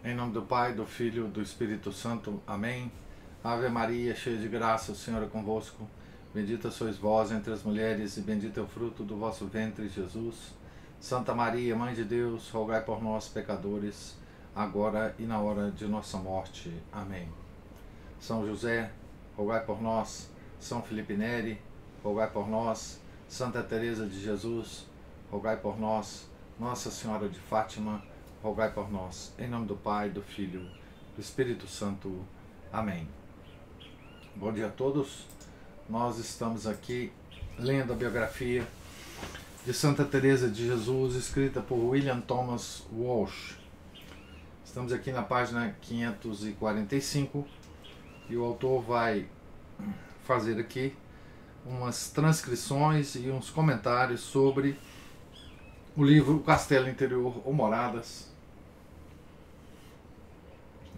Em nome do Pai, do Filho e do Espírito Santo. Amém. Ave Maria, cheia de graça, o Senhor é convosco. Bendita sois vós entre as mulheres, e bendito é o fruto do vosso ventre, Jesus. Santa Maria, Mãe de Deus, rogai por nós, pecadores, agora e na hora de nossa morte. Amém. São José, rogai por nós. São Felipe Neri, rogai por nós. Santa Teresa de Jesus, rogai por nós. Nossa Senhora de Fátima, rogai por nós. Em nome do Pai, do Filho, do Espírito Santo. Amém. Bom dia a todos. Nós estamos aqui lendo a biografia de Santa Teresa de Jesus, escrita por William Thomas Walsh. Estamos aqui na página 545 e o autor vai fazer aqui umas transcrições e uns comentários sobre o livro O Castelo Interior ou Moradas,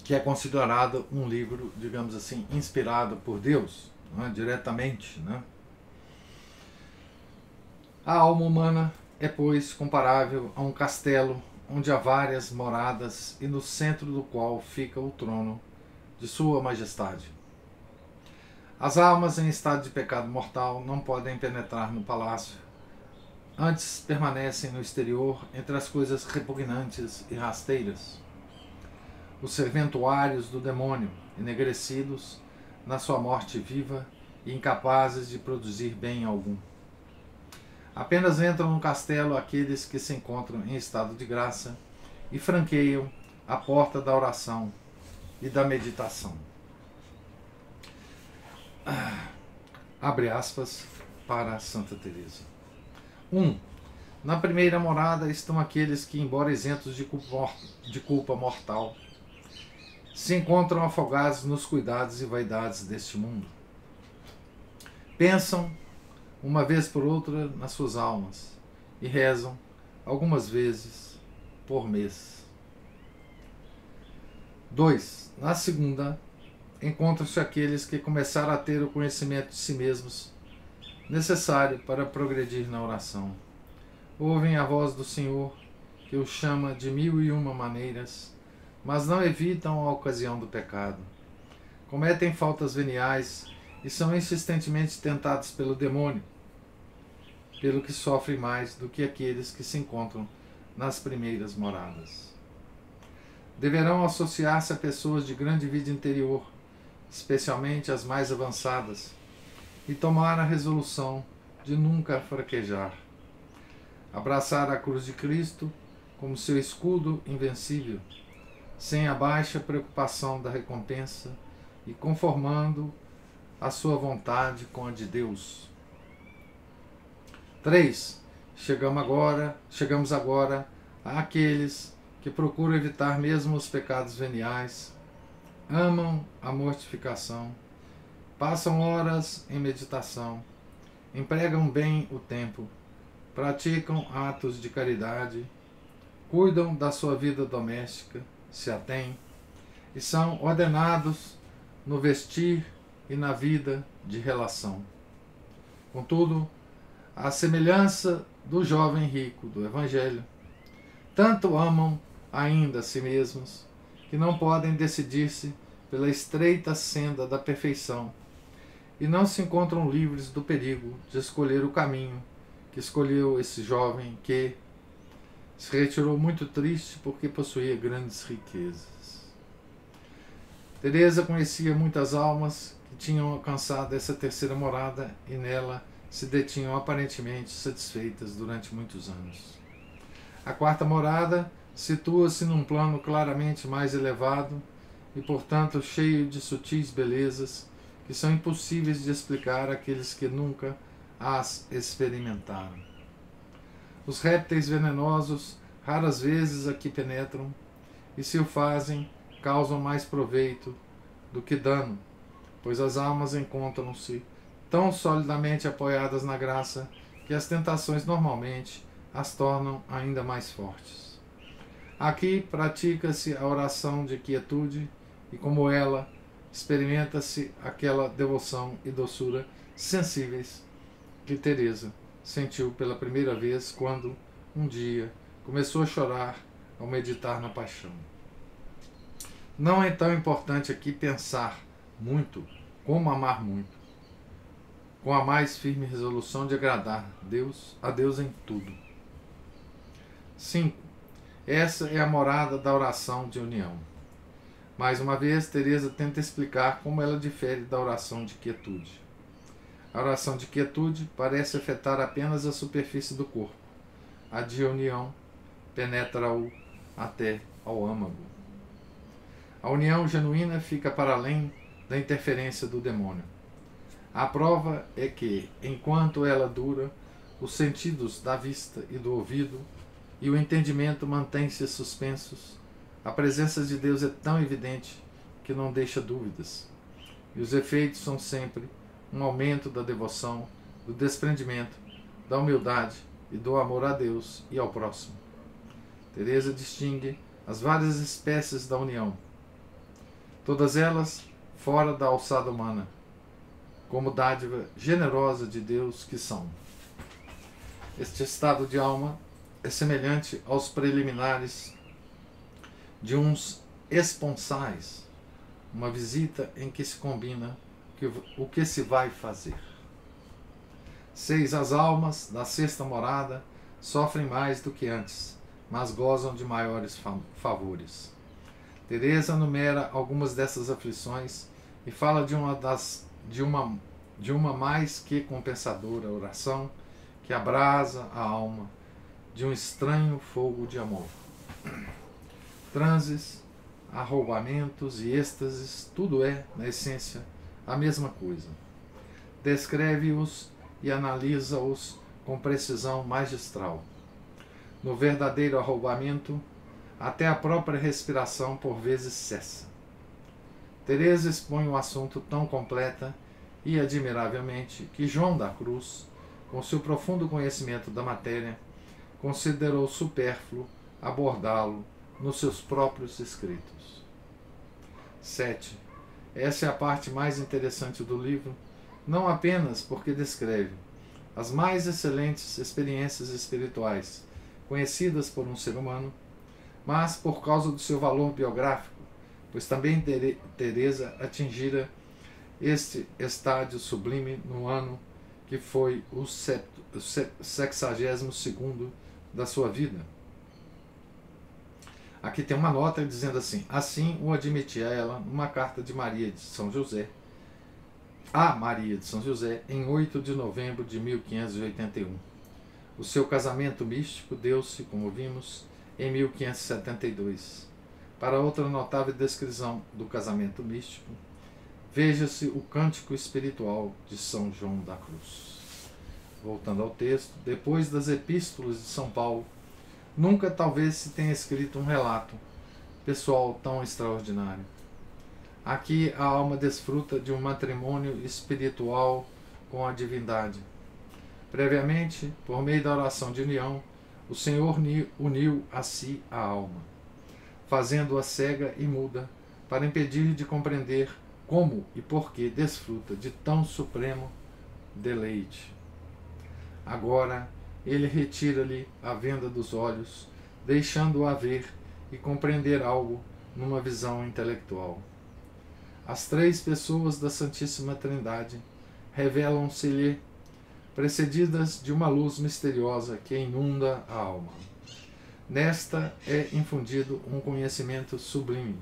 que é considerado um livro, digamos assim, inspirado por Deus, né, diretamente, né? A alma humana é, pois, comparável a um castelo onde há várias moradas e no centro do qual fica o trono de Sua Majestade. As almas em estado de pecado mortal não podem penetrar no palácio, antes permanecem no exterior entre as coisas repugnantes e rasteiras. Os serventuários do demônio, enegrecidos na sua morte viva e incapazes de produzir bem algum. Apenas entram no castelo aqueles que se encontram em estado de graça e franqueiam a porta da oração e da meditação. Abre aspas para Santa Teresa. 1. Na primeira morada estão aqueles que, embora isentos de culpa mortal, se encontram afogados nos cuidados e vaidades deste mundo. Pensam, uma vez por outra, nas suas almas e rezam, algumas vezes, por mês. 2. Na segunda, encontram-se aqueles que começaram a ter o conhecimento de si mesmos necessário para progredir na oração. Ouvem a voz do Senhor, que os chama de 1001 maneiras, mas não evitam a ocasião do pecado. Cometem faltas veniais e são insistentemente tentados pelo demônio, pelo que sofrem mais do que aqueles que se encontram nas primeiras moradas. Deverão associar-se a pessoas de grande vida interior, especialmente as mais avançadas, e tomar a resolução de nunca fraquejar. Abraçar a cruz de Cristo como seu escudo invencível, sem a baixa preocupação da recompensa e conformando a sua vontade com a de Deus. 3. Chegamos agora àqueles que procuram evitar mesmo os pecados veniais, amam a mortificação, passam horas em meditação, empregam bem o tempo, praticam atos de caridade, cuidam da sua vida doméstica, se a têm, e são ordenados no vestir e na vida de relação. Contudo, à semelhança do jovem rico do Evangelho, tanto amam ainda a si mesmos que não podem decidir-se pela estreita senda da perfeição e não se encontram livres do perigo de escolher o caminho que escolheu esse jovem que se retirou muito triste porque possuía grandes riquezas. Teresa conhecia muitas almas que tinham alcançado essa terceira morada e nela se detinham aparentemente satisfeitas durante muitos anos. A quarta morada situa-se num plano claramente mais elevado e, portanto, cheio de sutis belezas que são impossíveis de explicar àqueles que nunca as experimentaram. Os répteis venenosos raras vezes aqui penetram e, se o fazem, causam mais proveito do que dano, pois as almas encontram-se tão solidamente apoiadas na graça que as tentações normalmente as tornam ainda mais fortes. Aqui pratica-se a oração de quietude e, como ela, experimenta-se aquela devoção e doçura sensíveis que Teresa sentiu pela primeira vez quando, um dia, começou a chorar ao meditar na paixão. Não é tão importante aqui pensar muito como amar muito, com a mais firme resolução de agradar a Deus em tudo. 5. Essa é a morada da oração de união. Mais uma vez, Teresa tenta explicar como ela difere da oração de quietude. A oração de quietude parece afetar apenas a superfície do corpo. A de união penetra-o até ao âmago. A união genuína fica para além da interferência do demônio. A prova é que, enquanto ela dura, os sentidos da vista e do ouvido e o entendimento mantêm-se suspensos. A presença de Deus é tão evidente que não deixa dúvidas. E os efeitos são sempre um aumento da devoção, do desprendimento, da humildade e do amor a Deus e ao próximo. Teresa distingue as várias espécies da união, todas elas fora da alçada humana, como dádiva generosa de Deus que são. Este estado de alma é semelhante aos preliminares de uns esponsais, uma visita em que se combina o que se vai fazer. 6. As almas da sexta morada sofrem mais do que antes, mas gozam de maiores favores. Teresa enumera algumas dessas aflições e fala de uma mais que compensadora oração que abrasa a alma de um estranho fogo de amor. Transes, arroubamentos e êxtases, tudo é, na essência, a mesma coisa. Descreve-os e analisa-os com precisão magistral. No verdadeiro arroubamento, até a própria respiração por vezes cessa. Teresa expõe o assunto tão completa e admiravelmente que João da Cruz, com seu profundo conhecimento da matéria, considerou supérfluo abordá-lo nos seus próprios escritos. 7. Essa é a parte mais interessante do livro, não apenas porque descreve as mais excelentes experiências espirituais conhecidas por um ser humano, mas por causa do seu valor biográfico, pois também Teresa atingira este estádio sublime no ano que foi o 62º da sua vida. Aqui tem uma nota dizendo assim: assim o admitia ela numa carta de Maria de São José, a Maria de São José, em 8 de novembro de 1581. O seu casamento místico deu-se, como vimos, em 1572. Para outra notável descrição do casamento místico, veja-se o Cântico Espiritual de São João da Cruz. Voltando ao texto, depois das epístolas de São Paulo, nunca talvez se tenha escrito um relato pessoal tão extraordinário. Aqui a alma desfruta de um matrimônio espiritual com a divindade. Previamente, por meio da oração de união, o Senhor uniu a si a alma, fazendo-a cega e muda, para impedir de compreender como e por que desfruta de tão supremo deleite. Agora, ele retira-lhe a venda dos olhos, deixando-a ver e compreender algo numa visão intelectual. As três pessoas da Santíssima Trindade revelam-se-lhe precedidas de uma luz misteriosa que inunda a alma. Nesta é infundido um conhecimento sublime.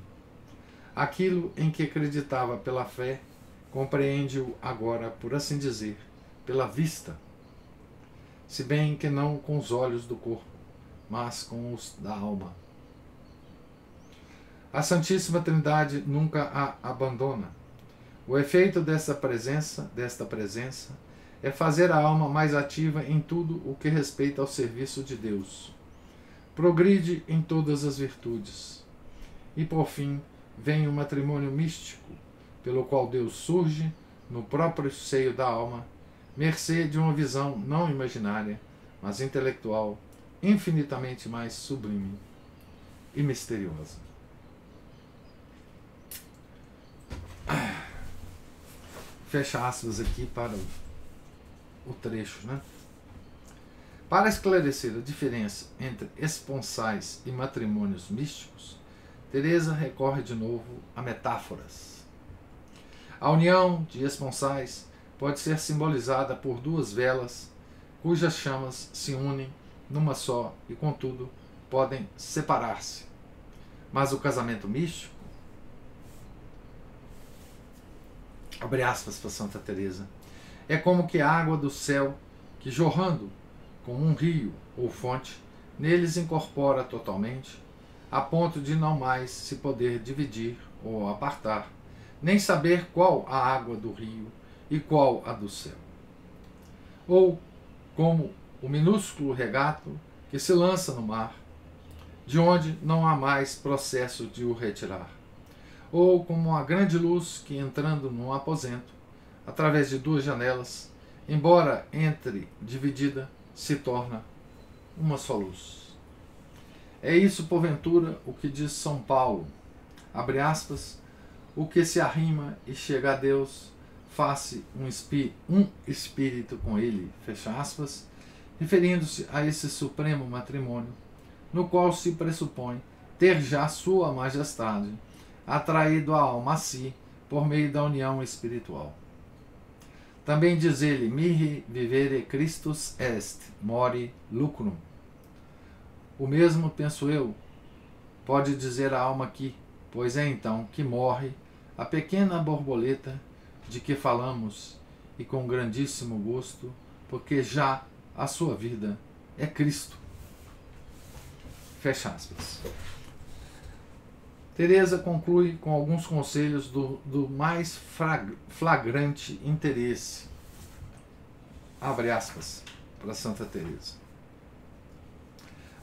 Aquilo em que acreditava pela fé, compreende-o agora, por assim dizer, pela vista, se bem que não com os olhos do corpo, mas com os da alma. A Santíssima Trindade nunca a abandona. O efeito desta presença é fazer a alma mais ativa em tudo o que respeita ao serviço de Deus. Progride em todas as virtudes. E por fim, vem o matrimônio místico, pelo qual Deus surge no próprio seio da alma, mercê de uma visão não imaginária, mas intelectual, infinitamente mais sublime e misteriosa. Fecha aspas aqui para o trecho, né? Para esclarecer a diferença entre esponsais e matrimônios místicos, Teresa recorre de novo a metáforas. A união de esponsais pode ser simbolizada por duas velas cujas chamas se unem numa só e, contudo, podem separar-se. Mas o casamento místico, abre aspas para Santa Teresa, é como que a água do céu que, jorrando como um rio ou fonte, neles incorpora totalmente, a ponto de não mais se poder dividir ou apartar, nem saber qual a água do rio e qual a do céu. Ou como o minúsculo regato que se lança no mar, de onde não há mais processo de o retirar. Ou como a grande luz que, entrando num aposento, através de duas janelas, embora entre dividida, se torna uma só luz. É isso, porventura, o que diz São Paulo, abre aspas, o que se arrima e chega a Deus, faça um espírito com ele, fecha aspas, referindo-se a esse supremo matrimônio, no qual se pressupõe ter já Sua Majestade atraído a alma a si por meio da união espiritual. Também diz ele, mihi vivere Christus est, mori lucrum. O mesmo, penso eu, pode dizer a alma aqui, pois é então que morre a pequena borboleta de que falamos, e com grandíssimo gosto, porque já a sua vida é Cristo. Fecha aspas. Teresa conclui com alguns conselhos do mais flagrante interesse. Abre aspas para Santa Teresa.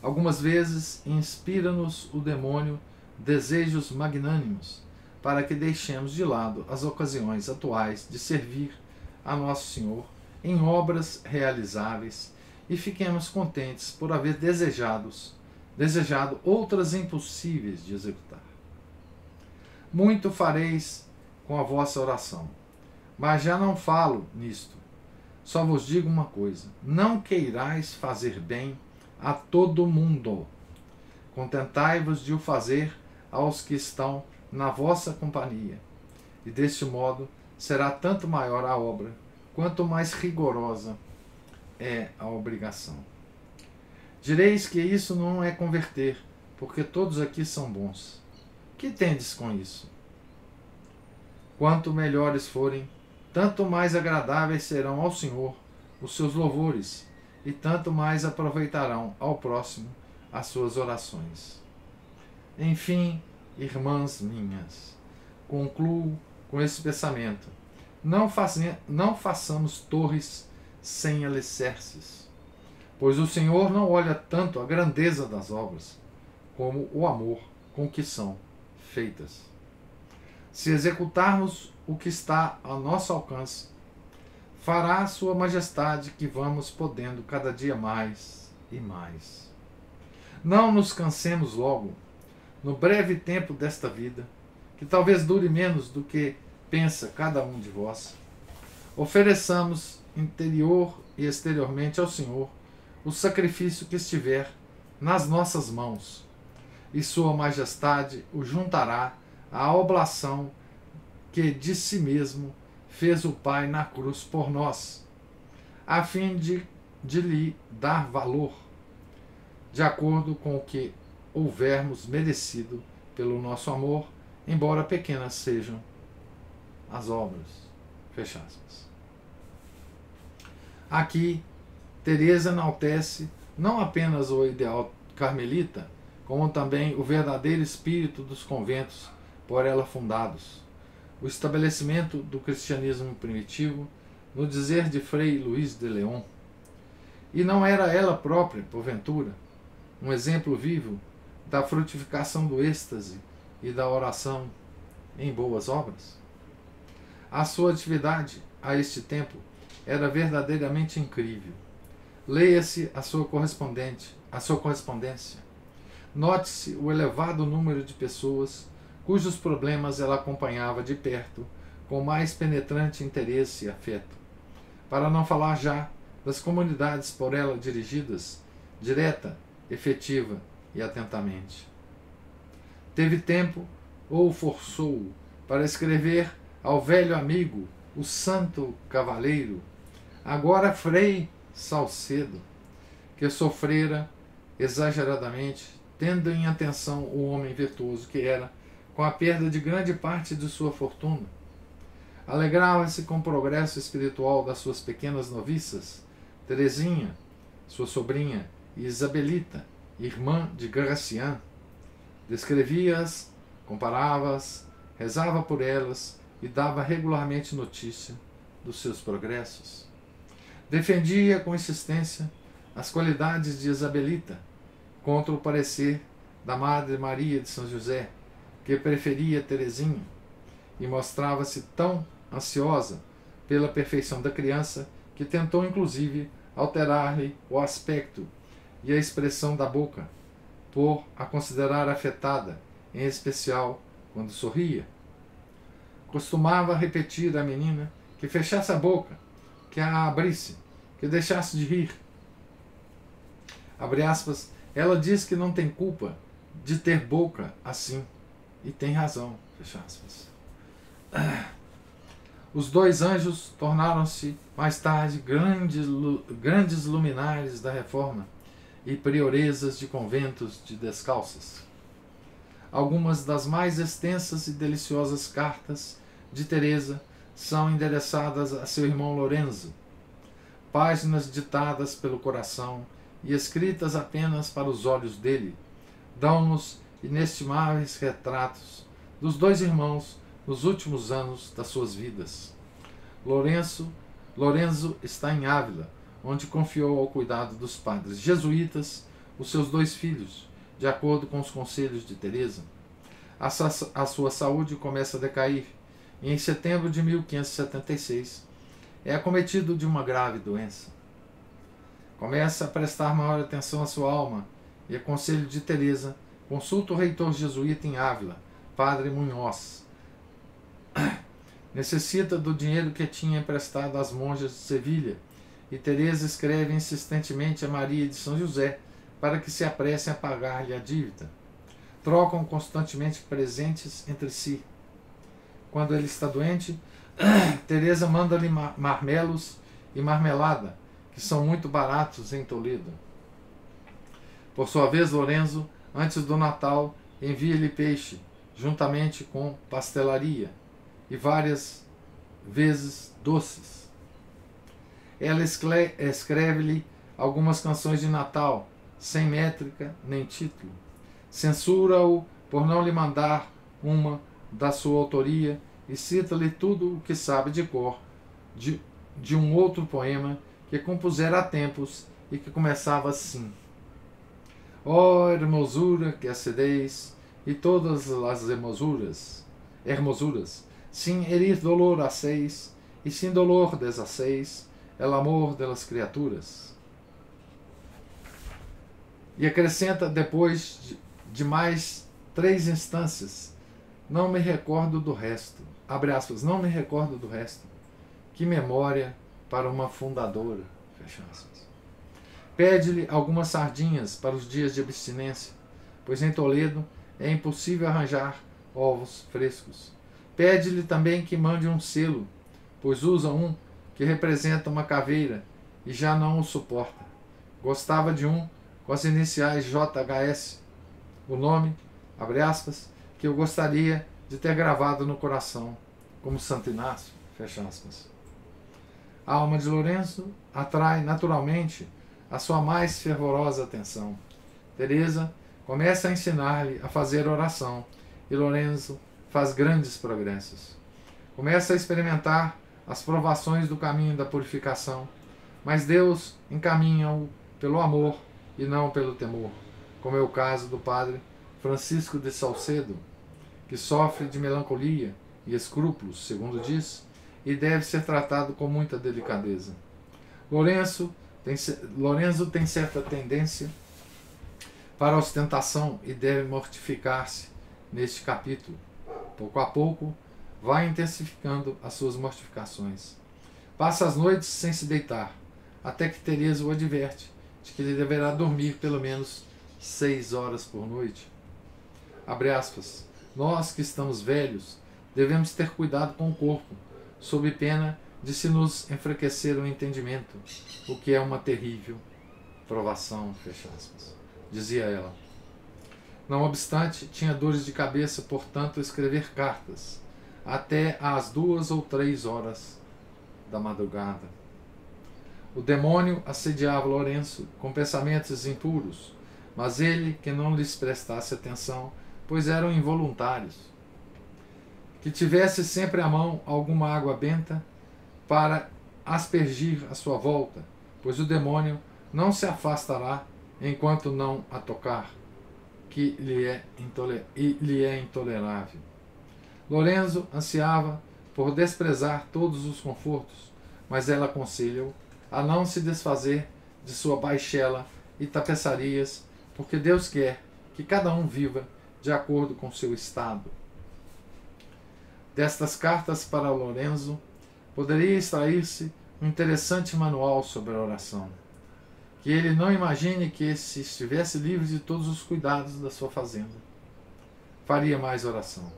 Algumas vezes inspira-nos o demônio desejos magnânimos para que deixemos de lado as ocasiões atuais de servir a Nosso Senhor em obras realizáveis e fiquemos contentes por haver desejado outras impossíveis de executar. Muito fareis com a vossa oração, mas já não falo nisto. Só vos digo uma coisa: não queirais fazer bem a todo mundo. Contentai-vos de o fazer aos que estão na vossa companhia, e deste modo será tanto maior a obra, quanto mais rigorosa é a obrigação. Direis que isso não é converter, porque todos aqui são bons. Que tendes com isso? Quanto melhores forem, tanto mais agradáveis serão ao Senhor os seus louvores, e tanto mais aproveitarão ao próximo as suas orações. Enfim, irmãs minhas, concluo com esse pensamento: não façamos torres sem alicerces, pois o Senhor não olha tanto a grandeza das obras, como o amor com que são feitas. Se executarmos o que está ao nosso alcance, fará Sua Majestade que vamos podendo cada dia mais e mais. Não nos cansemos logo, no breve tempo desta vida, que talvez dure menos do que pensa cada um de vós. Ofereçamos interior e exteriormente ao Senhor o sacrifício que estiver nas nossas mãos, e Sua Majestade o juntará à oblação que de si mesmo fez o Pai na cruz por nós, a fim de lhe dar valor, de acordo com o que houvermos merecido pelo nosso amor, embora pequenas sejam as obras. Fecha aspas. Aqui, Teresa enaltece não apenas o ideal carmelita, como também o verdadeiro espírito dos conventos por ela fundados, o estabelecimento do cristianismo primitivo, no dizer de Frei Luís de León. E não era ela própria, porventura, um exemplo vivo da frutificação do êxtase e da oração em boas obras? A sua atividade, a este tempo, era verdadeiramente incrível. Leia-se a sua correspondência. Note-se o elevado número de pessoas cujos problemas ela acompanhava de perto com mais penetrante interesse e afeto, para não falar já das comunidades por ela dirigidas, direta, efetiva e atentamente. teve tempo ou forçou para escrever ao velho amigo, o santo cavaleiro, agora Frei Salcedo, que sofrera exageradamente, tendo em atenção o homem virtuoso que era, com a perda de grande parte de sua fortuna. Alegrava-se com o progresso espiritual das suas pequenas noviças, Teresinha, sua sobrinha, e Isabelita, irmã de Gracián. Descrevia-as, comparava-as, rezava por elas e dava regularmente notícia dos seus progressos. Defendia com insistência as qualidades de Isabelita contra o parecer da Madre Maria de São José, que preferia Teresinha, e mostrava-se tão ansiosa pela perfeição da criança que tentou inclusive alterar-lhe o aspecto e a expressão da boca, por a considerar afetada, em especial quando sorria. Costumava repetir à menina que fechasse a boca, que a abrisse, que deixasse de rir. Abre aspas, ela diz que não tem culpa de ter boca assim, e tem razão, fecha aspas. Os dois anjos tornaram-se mais tarde grandes luminares da reforma e prioresas de conventos de descalças. Algumas das mais extensas e deliciosas cartas de Teresa são endereçadas a seu irmão Lorenzo, páginas ditadas pelo coração e escritas apenas para os olhos dele, dão-nos inestimáveis retratos dos dois irmãos nos últimos anos das suas vidas. Lorenzo está em Ávila, onde confiou ao cuidado dos padres jesuítas os seus dois filhos, de acordo com os conselhos de Teresa. A sua saúde começa a decair e em setembro de 1576 é acometido de uma grave doença. Começa a prestar maior atenção à sua alma e, a conselho de Teresa, consulta o reitor jesuíta em Ávila, Padre Munhoz. Necessita do dinheiro que tinha emprestado às monjas de Sevilha, e Teresa escreve insistentemente a Maria de São José para que se apressem a pagar-lhe a dívida. Trocam constantemente presentes entre si. Quando ele está doente, Teresa manda-lhe marmelos e marmelada, que são muito baratos em Toledo. Por sua vez, Lorenzo, antes do Natal, envia-lhe peixe, juntamente com pastelaria, e várias vezes doces. Ela escreve-lhe algumas canções de Natal, sem métrica nem título. Censura-o por não lhe mandar uma da sua autoria e cita-lhe tudo o que sabe de cor de um outro poema que compusera há tempos e que começava assim: ó hermosura que acedeis, e todas as hermosuras, sin herir dolor hacéis, e sin dolor deshacéis el amor de las criaturas. E acrescenta depois de mais 3 instâncias: não me recordo do resto. Abre aspas, não me recordo do resto. Que memória para uma fundadora. Fecha aspas. Pede-lhe algumas sardinhas para os dias de abstinência, pois em Toledo é impossível arranjar ovos frescos. Pede-lhe também que mande um selo, pois usa um que representa uma caveira e já não o suporta. Gostava de um com as iniciais JHS, o nome, abre aspas, que eu gostaria de ter gravado no coração, como Santo Inácio, fecha aspas. A alma de Lorenzo atrai naturalmente a sua mais fervorosa atenção. Teresa começa a ensinar-lhe a fazer oração e Lorenzo faz grandes progressos. Começa a experimentar as provações do caminho da purificação, mas Deus encaminha-o pelo amor e não pelo temor, como é o caso do padre Francisco de Salcedo, que sofre de melancolia e escrúpulos, segundo diz, e deve ser tratado com muita delicadeza. Lorenzo tem certa tendência para a ostentação e deve mortificar-se neste capítulo. Pouco a pouco, vai intensificando as suas mortificações. Passa as noites sem se deitar, até que Teresa o adverte de que ele deverá dormir pelo menos 6 horas por noite. Abre aspas. Nós que estamos velhos, devemos ter cuidado com o corpo, sob pena de se nos enfraquecer o entendimento, o que é uma terrível provação, fecha aspas, dizia ela. Não obstante, tinha dores de cabeça, portanto, escrever cartas, até às 2 ou 3 horas da madrugada. O demônio assediava Lourenço com pensamentos impuros, mas ele que não lhes prestasse atenção, pois eram involuntários. Que tivesse sempre à mão alguma água benta para aspergir à sua volta, pois o demônio não se afastará enquanto não a tocar, que lhe é intolerável. Lourenço ansiava por desprezar todos os confortos, mas ela aconselha-o a não se desfazer de sua baixela e tapeçarias, porque Deus quer que cada um viva de acordo com seu estado. Destas cartas para Lourenço poderia extrair-se um interessante manual sobre a oração. Que ele não imagine que, se estivesse livre de todos os cuidados da sua fazenda, faria mais oração.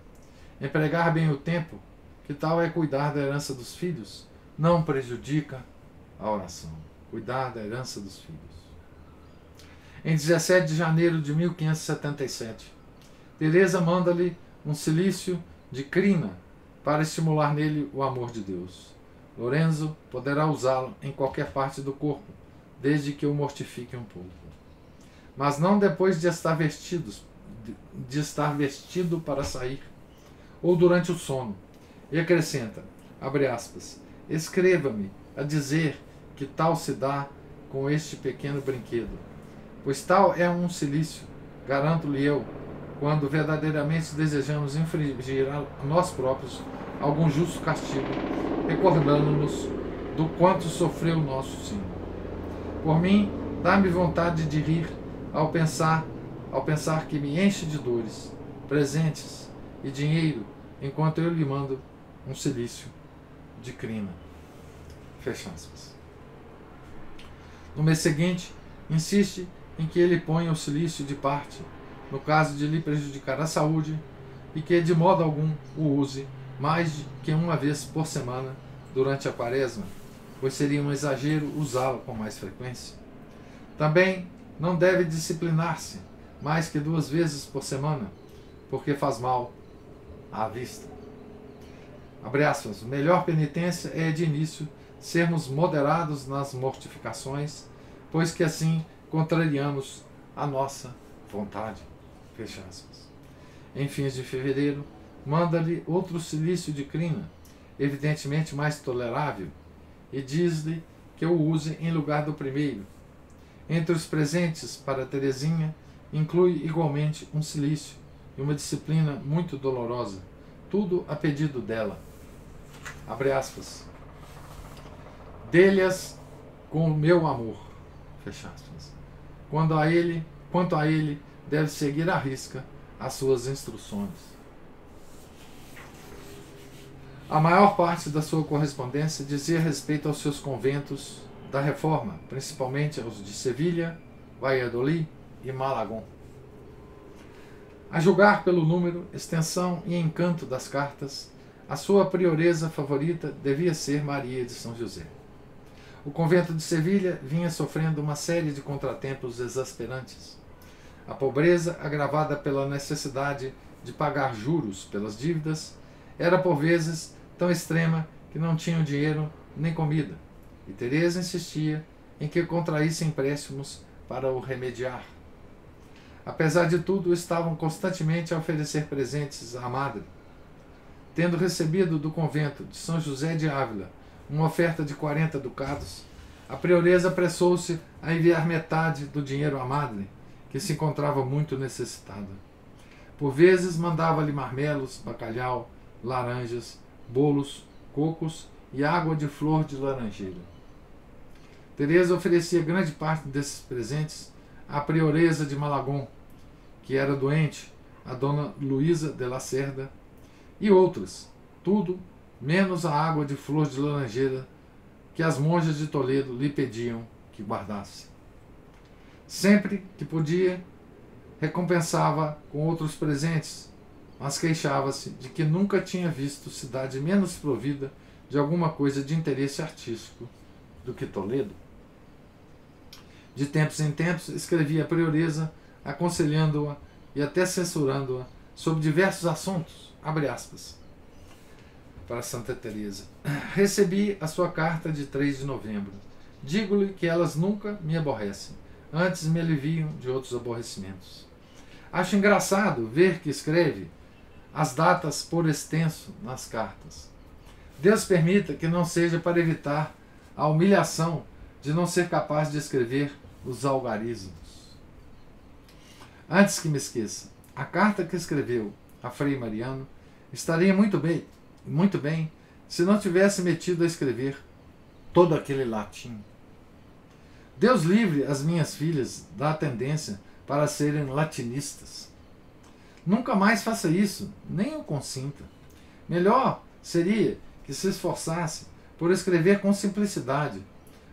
Empregar bem o tempo, que tal é cuidar da herança dos filhos, não prejudica a oração. Cuidar da herança dos filhos. Em 17 de janeiro de 1577, Teresa manda-lhe um cilício de crina para estimular nele o amor de Deus. Lourenço poderá usá-lo em qualquer parte do corpo, desde que o mortifique um pouco. Mas não depois de estar vestido para sair, ou durante o sono. E acrescenta, abre aspas, escreva-me a dizer que tal se dá com este pequeno brinquedo, pois tal é um cilício, garanto-lhe eu, quando verdadeiramente desejamos infligir a nós próprios algum justo castigo, recordando-nos do quanto sofreu nosso Senhor. Por mim, dá-me vontade de rir ao pensar que me enche de dores, presentes e dinheiro, enquanto eu lhe mando um cilício de crina. Fecha aspas. No mês seguinte, insiste em que ele ponha o cilício de parte, no caso de lhe prejudicar a saúde, e que de modo algum o use mais que uma vez por semana durante a quaresma, pois seria um exagero usá-lo com mais frequência. Também não deve disciplinar-se mais que 2 vezes por semana, porque faz mal à vista. Abre aspas, melhor penitência é, de início, sermos moderados nas mortificações, pois que assim contrariamos a nossa vontade. Fecha aspas. Em fins de fevereiro, manda-lhe outro cilício de crina, evidentemente mais tolerável, e diz-lhe que o use em lugar do primeiro. Entre os presentes para Teresinha, inclui igualmente um cilício e uma disciplina muito dolorosa, tudo a pedido dela. Abre aspas. Dê-lhas com o meu amor. Fecha aspas. Quanto a ele, deve seguir à risca as suas instruções. A maior parte da sua correspondência dizia respeito aos seus conventos da Reforma, principalmente aos de Sevilha, Valladolid e Malagón. A julgar pelo número, extensão e encanto das cartas, a sua prioresa favorita devia ser Maria de São José. O convento de Sevilha vinha sofrendo uma série de contratempos exasperantes. A pobreza, agravada pela necessidade de pagar juros pelas dívidas, era por vezes tão extrema que não tinham dinheiro nem comida, e Teresa insistia em que contraísse empréstimos para o remediar. Apesar de tudo, estavam constantemente a oferecer presentes à madre. Tendo recebido do convento de São José de Ávila uma oferta de 40 ducados, a prioresa apressou-se a enviar metade do dinheiro à madre, que se encontrava muito necessitada. Por vezes mandava-lhe marmelos, bacalhau, laranjas, bolos, cocos e água de flor de laranjeira. Teresa oferecia grande parte desses presentes à prioresa de Malagón, que era doente, a dona Luísa de Lacerda, e outras, tudo menos a água de flor de laranjeira que as monjas de Toledo lhe pediam que guardasse. Sempre que podia, recompensava com outros presentes, mas queixava-se de que nunca tinha visto cidade menos provida de alguma coisa de interesse artístico do que Toledo. De tempos em tempos, escrevia a prioresa, aconselhando-a e até censurando-a sobre diversos assuntos, abre aspas, para Santa Teresa. Recebi a sua carta de 3 de novembro. Digo-lhe que elas nunca me aborrecem, antes me aliviam de outros aborrecimentos. Acho engraçado ver que escreve as datas por extenso nas cartas. Deus permita que não seja para evitar a humilhação de não ser capaz de escrever os algarismos. Antes que me esqueça, a carta que escreveu a Frei Mariano estaria muito bem, se não tivesse metido a escrever todo aquele latim. Deus livre as minhas filhas da tendência para serem latinistas. Nunca mais faça isso, nem o consinta. Melhor seria que se esforçasse por escrever com simplicidade,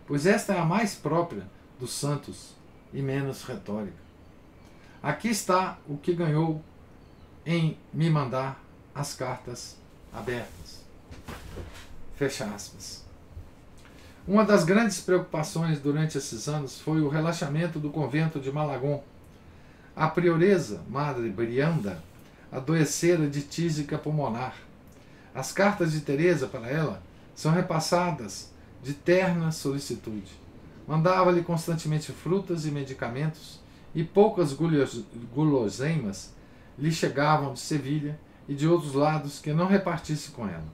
pois esta é a mais própria dos santos e menos retórica. Aqui está o que ganhou em me mandar as cartas abertas. Fecha aspas. Uma das grandes preocupações durante esses anos foi o relaxamento do convento de Malagon. A prioresa, Madre Brianda, adoecera de tísica pulmonar. As cartas de Teresa para ela são repassadas de terna solicitude. Mandava-lhe constantemente frutas e medicamentos, e poucas guloseimas lhe chegavam de Sevilha e de outros lados que não repartisse com ela.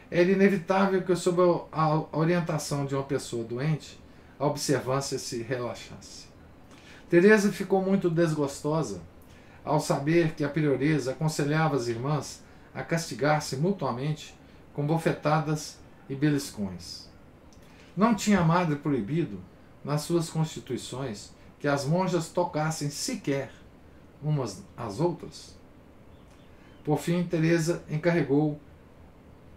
Era inevitável que, sob a orientação de uma pessoa doente, a observância se relaxasse. Teresa ficou muito desgostosa ao saber que a prioresa aconselhava as irmãs a castigar-se mutuamente com bofetadas e beliscões. Não tinha a madre proibido, nas suas constituições, que as monjas tocassem sequer umas às outras? Por fim, Teresa encarregou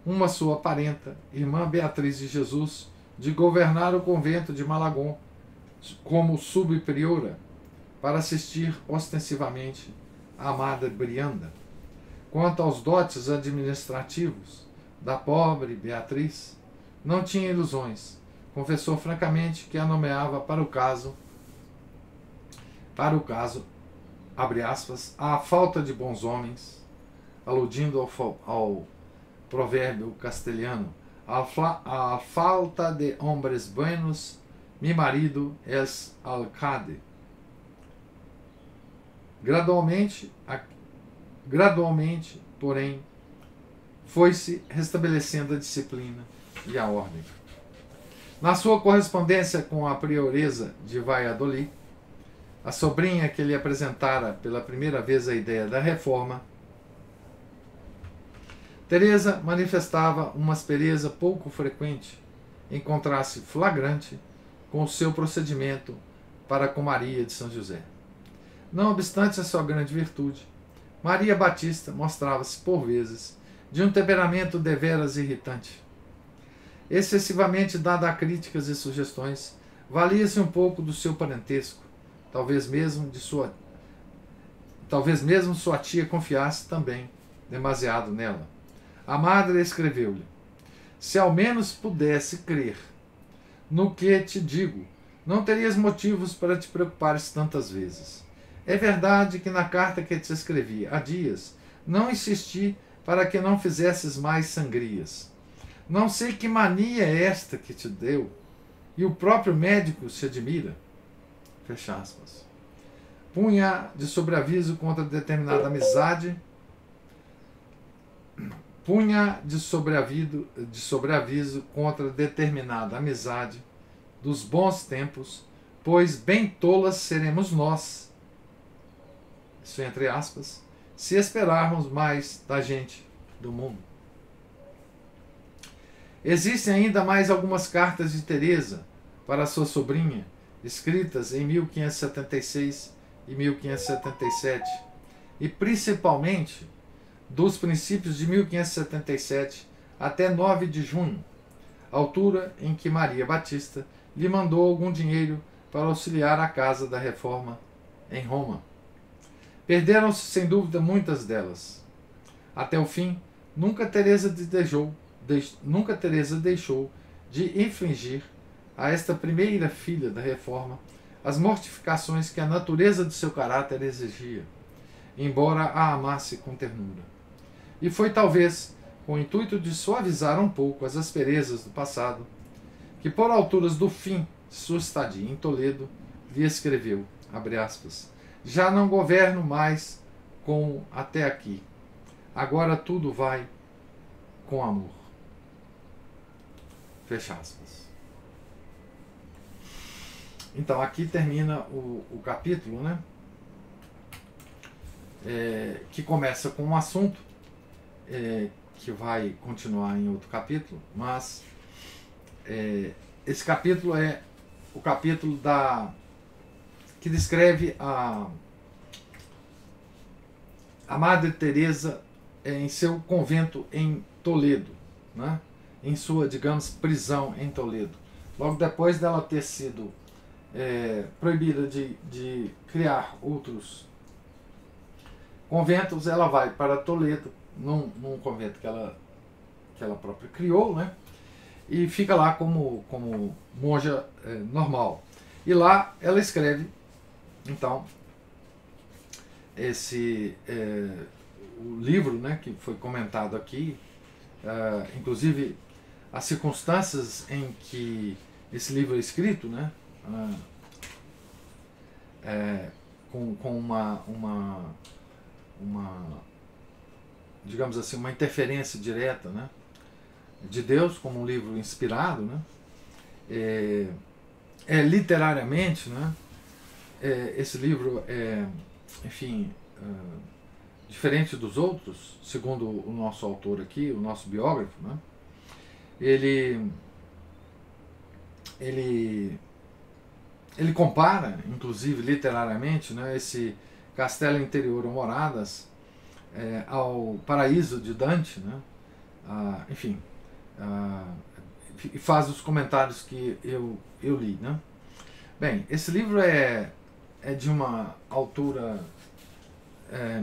uma sua parenta, irmã Beatriz de Jesus, de governar o convento de Malagon como subpriora, para assistir ostensivamente à Madre Brianda. Quanto aos dotes administrativos da pobre Beatriz, não tinha ilusões. Confessou francamente que a nomeava para o caso, abre aspas, à falta de bons homens, aludindo ao provérbio castelhano, a falta de hombres buenos, mi marido es alcalde. Gradualmente, porém, foi-se restabelecendo a disciplina e a ordem. Na sua correspondência com a prioresa de Valladolid, a sobrinha que lhe apresentara pela primeira vez a ideia da reforma, Teresa manifestava uma aspereza pouco frequente, em contraste flagrante com o seu procedimento para com Maria de São José. Não obstante a sua grande virtude, Maria Batista mostrava-se, por vezes, de um temperamento deveras irritante. Excessivamente dada a críticas e sugestões, valia-se um pouco do seu parentesco, talvez mesmo sua tia confiasse também demasiado nela. A madre escreveu-lhe: se ao menos pudesse crer no que te digo, não terias motivos para te preocupares tantas vezes. É verdade que na carta que te escrevi há dias, não insisti para que não fizesses mais sangrias. Não sei que mania é esta que te deu, e o próprio médico se admira. Fecha aspas. Punha de sobreaviso contra determinada amizade. Punha de sobreaviso contra determinada amizade dos bons tempos, pois bem tolas seremos nós, isso entre aspas, se esperarmos mais da gente do mundo. Existem ainda mais algumas cartas de Teresa para sua sobrinha, escritas em 1576 e 1577, e principalmente dos princípios de 1577 até 9 de junho, altura em que Maria Batista lhe mandou algum dinheiro para auxiliar a Casa da Reforma em Roma. Perderam-se sem dúvida muitas delas. Até o fim, nunca Teresa deixou de infligir a esta primeira filha da Reforma as mortificações que a natureza de seu caráter exigia, embora a amasse com ternura. E foi talvez com o intuito de suavizar um pouco as asperezas do passado que, por alturas do fim de sua estadia em Toledo, lhe escreveu, abre aspas, já não governo mais com até aqui. Agora tudo vai com amor. Fecha aspas. Então aqui termina o capítulo, né? Que começa com um assunto que vai continuar em outro capítulo, mas esse capítulo é o capítulo que descreve a Madre Teresa em seu convento em Toledo, né? Em sua, digamos, prisão em Toledo. Logo depois dela ter sido proibida de criar outros conventos, ela vai para Toledo, num convento que ela própria criou, né? E fica lá como monja normal. E lá ela escreve, então, o livro, né, que foi comentado aqui, inclusive as circunstâncias em que esse livro é escrito, né, com uma digamos assim, uma interferência direta, né, de Deus, como um livro inspirado, né, literariamente, né, esse livro enfim, diferente dos outros, segundo o nosso autor aqui, o nosso biógrafo, né, ele compara, inclusive literariamente, né, esse castelo interior ou moradas ao paraíso de Dante, né, enfim, e faz os comentários que eu li, né. Bem, esse livro é de uma altura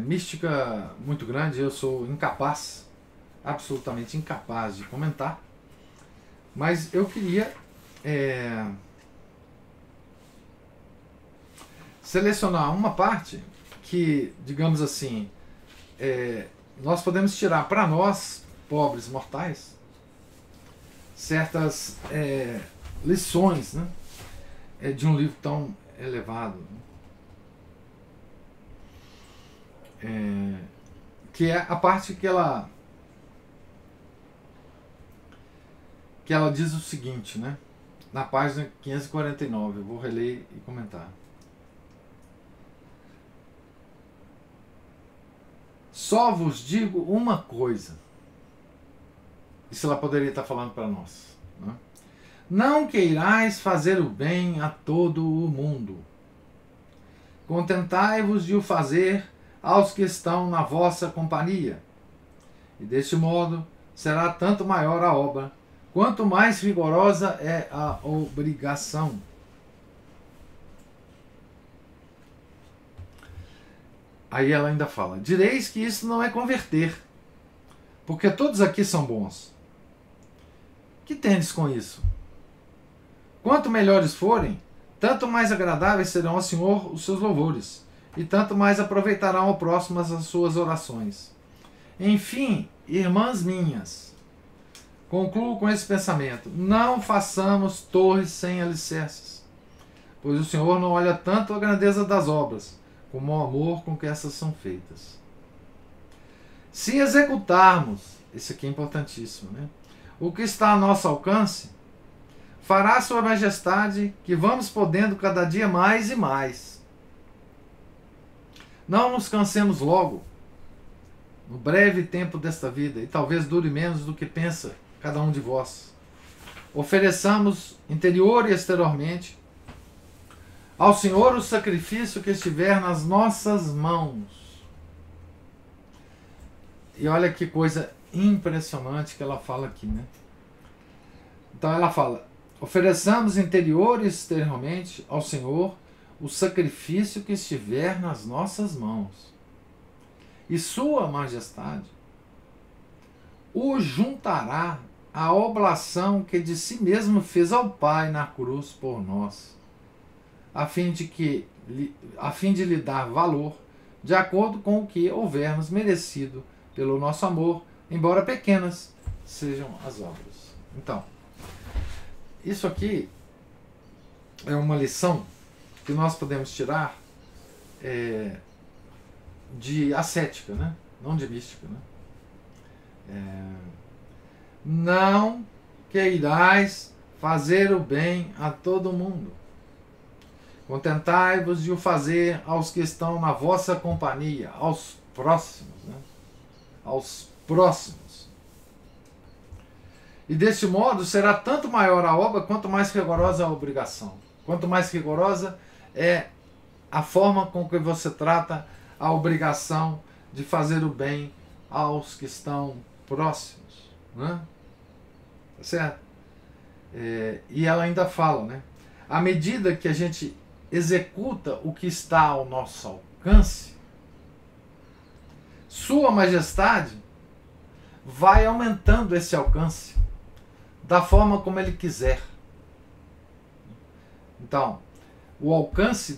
mística muito grande. Eu sou incapaz, absolutamente incapaz de comentar, mas eu queria selecionar uma parte que, digamos assim, nós podemos tirar para nós, pobres mortais, certas lições, né, de um livro tão elevado, que é a parte que ela diz o seguinte, né, na página 549, eu vou reler e comentar. Só vos digo uma coisa. Isso ela poderia estar falando para nós, né? Não queirais fazer o bem a todo o mundo. Contentai-vos de o fazer aos que estão na vossa companhia. E deste modo será tanto maior a obra, quanto mais rigorosa é a obrigação. Aí ela ainda fala, direis que isso não é converter, porque todos aqui são bons. Que tendes com isso? Quanto melhores forem, tanto mais agradáveis serão ao Senhor os seus louvores, e tanto mais aproveitarão ao próximo as suas orações. Enfim, irmãs minhas, concluo com esse pensamento, não façamos torres sem alicerces, pois o Senhor não olha tanto a grandeza das obras, como o amor com que essas são feitas. Se executarmos, isso aqui é importantíssimo, né, o que está a nosso alcance, fará Sua Majestade que vamos podendo cada dia mais e mais. Não nos cansemos logo, no breve tempo desta vida, e talvez dure menos do que pensa cada um de vós. Ofereçamos, interior e exteriormente, ao Senhor o sacrifício que estiver nas nossas mãos. E olha que coisa impressionante que ela fala aqui, né? Então ela fala, ofereçamos interior e exteriormente ao Senhor o sacrifício que estiver nas nossas mãos. e sua majestade o juntará à oblação que de si mesmo fez ao Pai na cruz por nós, a fim de lhe dar valor, de acordo com o que houvermos merecido pelo nosso amor, embora pequenas sejam as obras. Então, isso aqui é uma lição que nós podemos tirar de ascética, né? Não de mística. Né? Não queirais fazer o bem a todo mundo. Contentai-vos de o fazer aos que estão na vossa companhia, aos próximos. Né? Aos próximos. E deste modo será tanto maior a obra quanto mais rigorosa a obrigação. Quanto mais rigorosa é a forma com que você trata a obrigação de fazer o bem aos que estão próximos. Né? Tá certo? E ela ainda fala, né? À medida que a gente executa o que está ao nosso alcance, Sua Majestade vai aumentando esse alcance da forma como Ele quiser. Então, o alcance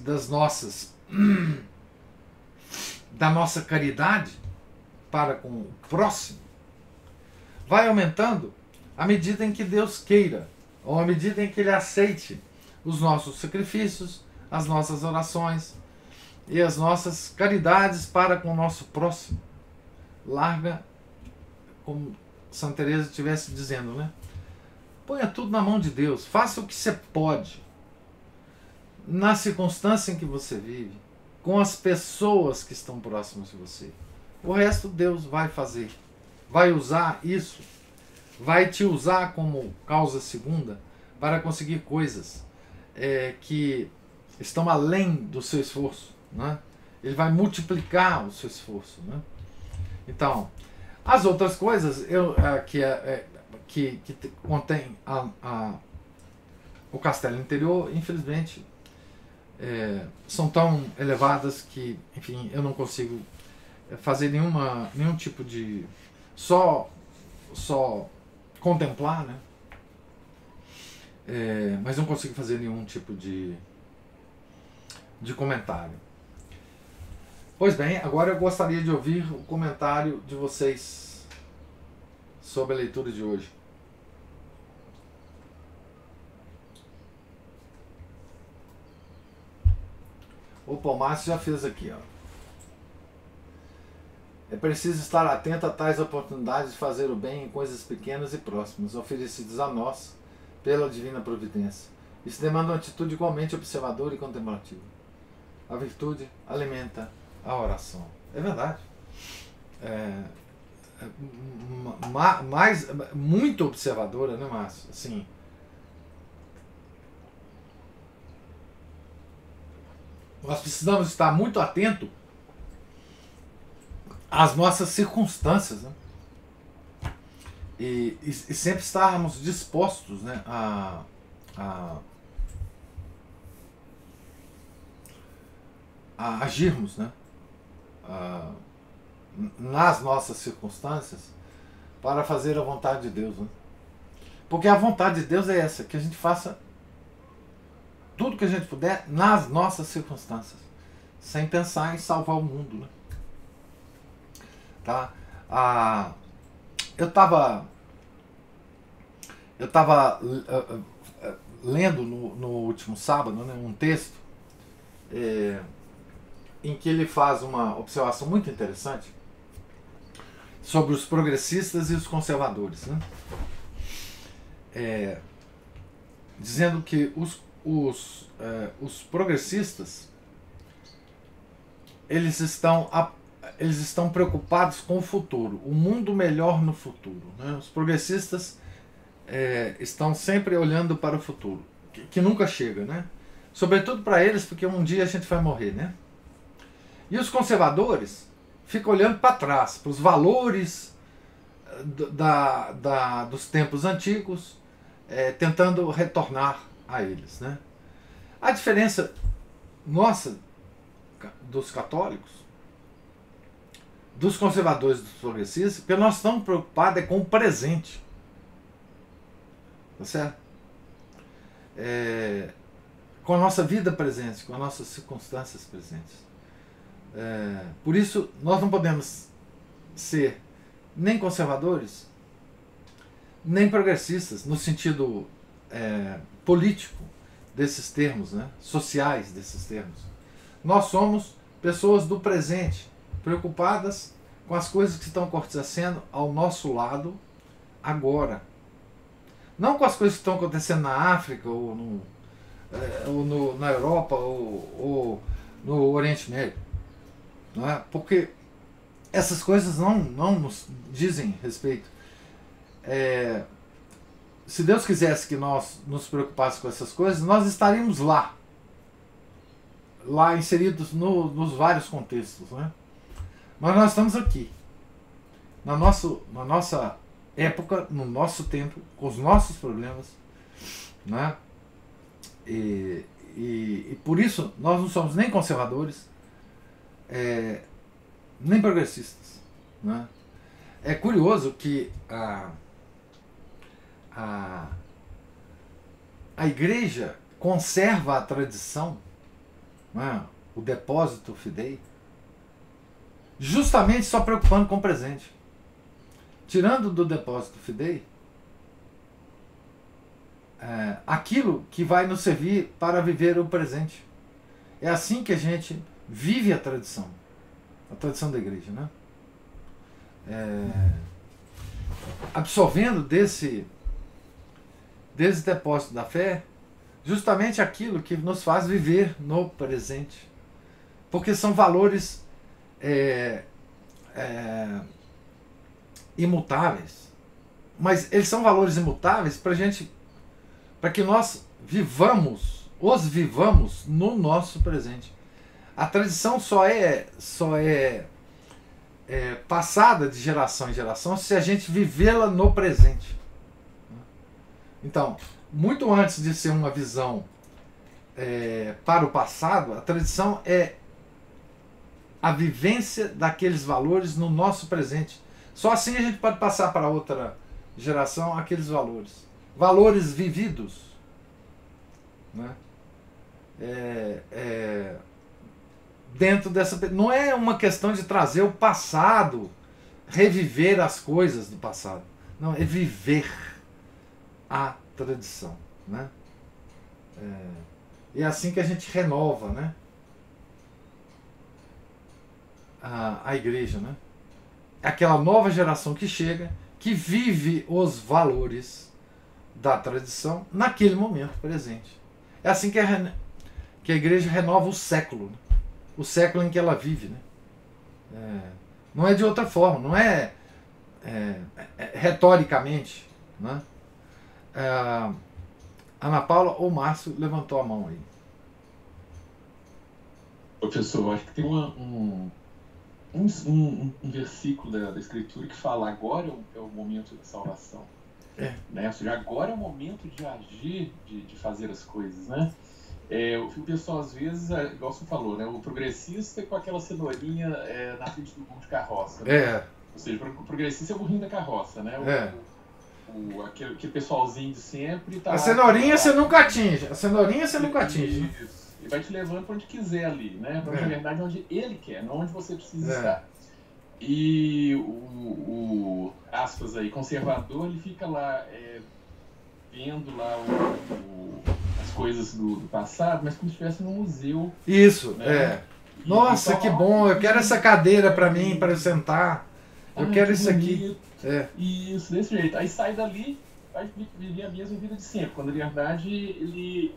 da nossa caridade para com o próximo vai aumentando à medida em que Deus queira, ou à medida em que Ele aceite os nossos sacrifícios, as nossas orações e as nossas caridades para com o nosso próximo. Larga, como Santa Teresa estivesse dizendo, né? Ponha tudo na mão de Deus, faça o que você pode, na circunstância em que você vive, com as pessoas que estão próximas de você. O resto Deus vai fazer, vai usar isso, vai te usar como causa segunda para conseguir coisas que estão além do seu esforço. Né? Ele vai multiplicar o seu esforço. Né? Então, as outras coisas que contém o castelo interior, infelizmente, são tão elevadas que, enfim, eu não consigo fazer nenhum tipo de... Só contemplar, né? Mas não consigo fazer nenhum tipo de comentário. Pois bem, agora eu gostaria de ouvir o comentário de vocês sobre a leitura de hoje. O Palmárcio já fez aqui, ó. É preciso estar atento a tais oportunidades de fazer o bem em coisas pequenas e próximas, oferecidas a nós pela divina providência. Isso demanda uma atitude igualmente observadora e contemplativa. A virtude alimenta a oração. É verdade. Muito observadora, né, Márcio? Assim, nós precisamos estar muito atentos às nossas circunstâncias, né? E sempre estarmos dispostos, né, a agirmos, né, nas nossas circunstâncias para fazer a vontade de Deus. Né? Porque a vontade de Deus é essa, que a gente faça tudo que a gente puder nas nossas circunstâncias, sem pensar em salvar o mundo. Né? Tá? Eu estava lendo no último sábado, né, um texto em que ele faz uma observação muito interessante sobre os progressistas e os conservadores, né? Dizendo que os progressistas eles estão preocupados com o futuro, o mundo melhor no futuro. Né? Os progressistas estão sempre olhando para o futuro, que nunca chega, né? Sobretudo para eles, porque um dia a gente vai morrer, né? E os conservadores ficam olhando para trás, para os valores dos tempos antigos, tentando retornar a eles, né? A diferença nossa, dos católicos, dos conservadores e dos progressistas, porque nós estamos preocupados com o presente. Tá certo? Com a nossa vida presente, com as nossas circunstâncias presentes. Por isso, nós não podemos ser nem conservadores, nem progressistas, no sentido político desses termos, né? Sociais desses termos. Nós somos pessoas do presente, preocupadas com as coisas que estão acontecendo ao nosso lado agora. Não com as coisas que estão acontecendo na África, ou na Europa, ou no Oriente Médio. Não é? Porque essas coisas não nos dizem respeito. Se Deus quisesse que nós nos preocupássemos com essas coisas, nós estaríamos lá inseridos nos vários contextos. Né? Mas nós estamos aqui, na nossa época, no nosso tempo, com os nossos problemas, né? E por isso nós não somos nem conservadores, nem progressistas. Né? É curioso que a igreja conserva a tradição, né? O depósito fidei, justamente só preocupando com o presente. Tirando do depósito fidei aquilo que vai nos servir para viver o presente. É assim que a gente vive a tradição da igreja, né? Absorvendo desse depósito da fé justamente aquilo que nos faz viver no presente, porque são valores imutáveis, mas eles são valores imutáveis para que nós os vivamos no nosso presente. A tradição só é passada de geração em geração se a gente vivê-la no presente. Então, muito antes de ser uma visão para o passado, a tradição é a vivência daqueles valores no nosso presente. Só assim a gente pode passar para outra geração aqueles valores. Valores vividos. Né? Dentro dessa. Não é uma questão de trazer o passado, reviver as coisas do passado. Não, é viver a tradição. Né? É assim que a gente renova, né? A igreja, né? Aquela nova geração que chega, que vive os valores da tradição naquele momento presente. É assim que a igreja renova o século, né? O século em que ela vive, né? Não é de outra forma, não é retoricamente, né? Ana Paula ou Márcio levantou a mão aí. Professor, acho que tem um versículo da Escritura que fala: agora é o momento da salvação. Né? Ou seja, agora é o momento de agir, de fazer as coisas. Né? O pessoal, às vezes, igual você falou, né? O progressista com aquela cenourinha na frente do burro de carroça. Né? Ou seja, o progressista é o burrinho da carroça. Né? Aquele pessoalzinho de sempre. Tá a cenourinha você nunca atinge. A cenourinha você nunca atinge. Isso. E vai te levando para onde quiser ali, né? Para na verdade onde ele quer, não onde você precisa estar. E o aspas aí, conservador, ele fica lá vendo lá as coisas do passado, mas como se estivesse num museu. Isso, né? Nossa, então, que bom, eu quero essa cadeira para mim, para eu sentar. Eu quero isso aqui. Isso, desse jeito. Aí sai dali, vai viver a mesma vida de sempre, quando na verdade ele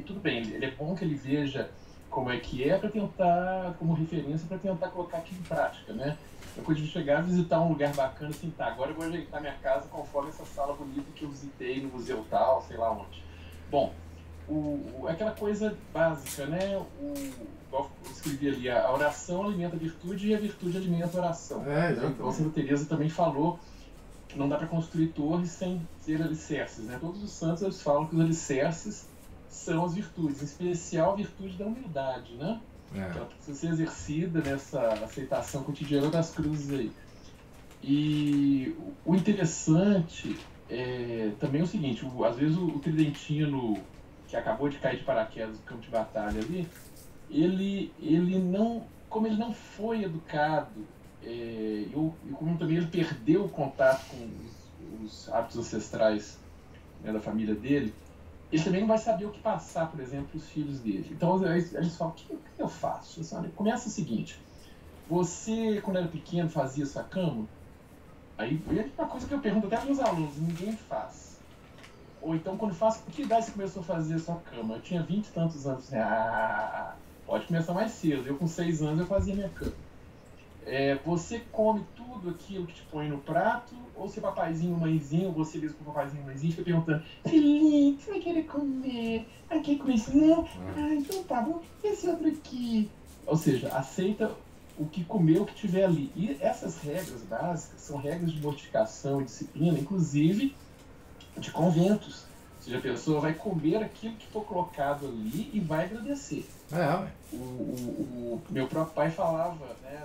tudo bem, ele é bom que ele veja como é que para tentar, como referência, para tentar colocar aquilo em prática, né? Eu podia chegar a visitar um lugar bacana assim, tá, agora eu vou ajeitar minha casa conforme essa sala bonita que eu visitei no museu tal, sei lá onde. Bom, aquela coisa básica, né? Igual eu escrevi ali, a oração alimenta a virtude e a virtude alimenta a oração. Né? Então, a Santa Teresa também falou que não dá para construir torres sem ser alicerces. Né? Todos os santos eles falam que os alicerces são as virtudes, em especial a virtude da humildade. Né? Que ela precisa ser exercida nessa aceitação cotidiana das cruzes aí. E o interessante é também o seguinte, às vezes o tridentino que acabou de cair de paraquedas no campo de batalha ali, ele não, como ele não foi educado, e como também ele perdeu o contato com os hábitos ancestrais, né, da família dele, ele também não vai saber o que passar, por exemplo, para os filhos dele. Então eles falam, o que eu faço? Começa o seguinte, você, quando era pequeno, fazia sua cama? Aí é uma coisa que eu pergunto até para os meus alunos, ninguém faz. Ou então, quando faz, por que idade você começou a fazer a sua cama? Eu tinha 20 e tantos anos. Pode começar mais cedo. Eu, com 6 anos, eu fazia minha cama. Você come tudo aquilo que te põe no prato? Ou se papaizinho, mãezinho, você mesmo com papaizinho, mãezinho, fica perguntando, filhinho, você vai querer comer? Ah, quer comer isso? Não? Ah, então tá bom. Esse outro aqui. Ou seja, aceita o que comer, o que tiver ali. E essas regras básicas são regras de mortificação e disciplina, inclusive de conventos. Ou seja, a pessoa vai comer aquilo que for colocado ali e vai agradecer. O meu próprio pai falava, né,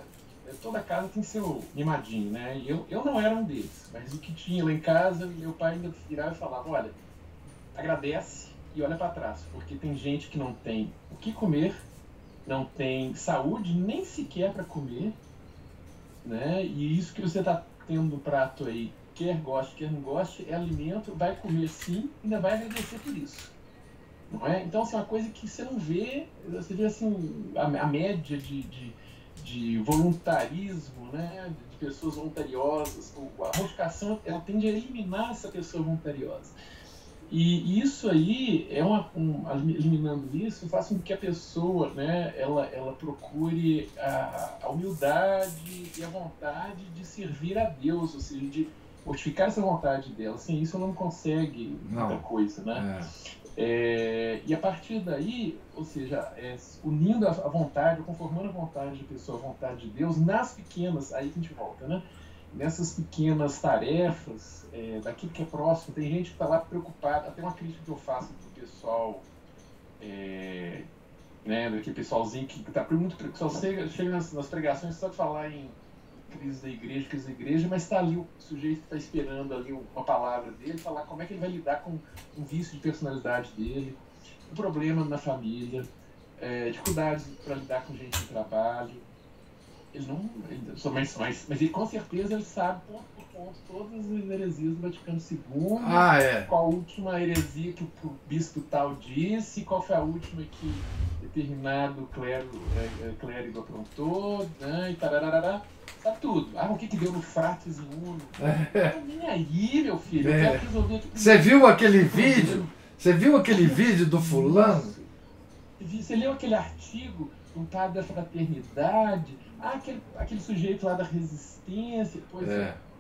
toda casa tem seu mimadinho, né? E eu não era um deles, mas o que tinha lá em casa, meu pai ainda virava e falava, olha, agradece e olha para trás, porque tem gente que não tem o que comer, não tem saúde nem sequer para comer, né? E isso que você está tendo no prato aí, quer goste, quer não goste, é alimento, vai comer sim, ainda vai agradecer por isso, não é? Então, assim, uma coisa que você não vê, você vê assim, a média de voluntarismo, né? De pessoas voluntariosas, a mortificação, ela tende a eliminar essa pessoa voluntariosa. E isso aí, eliminando isso, faz com que a pessoa, né, ela procure a humildade e a vontade de servir a Deus, ou seja, de mortificar essa vontade dela. Sem isso ela não consegue muita coisa, né? E a partir daí, ou seja, unindo a vontade, conformando a vontade da pessoa, a vontade de Deus, nas pequenas, aí que a gente volta, né? Nessas pequenas tarefas, daquilo que é próximo, tem gente que está lá preocupada, até uma crítica que eu faço pro pessoal, né, daquele pessoalzinho que está muito preocupado, chega nas pregações só de falar em crise da igreja, mas está ali o sujeito que está esperando ali uma palavra dele, falar como é que ele vai lidar com um vício de personalidade dele, um problema na família, dificuldades para lidar com gente no trabalho. Ele não, mas ele com certeza ele sabe ponto por ponto todas as heresias do Vaticano II, qual a última heresia que o bispo tal disse, qual foi a última que determinado clérigo aprontou, né, e tararará, sabe tudo. O que deu no Fratres em Uno? Não nem aí, meu filho, eu quero resolver aqui. Você viu aquele vídeo? Você viu aquele vídeo do fulano? Você leu aquele artigo do padre da fraternidade? Aquele sujeito lá da resistência,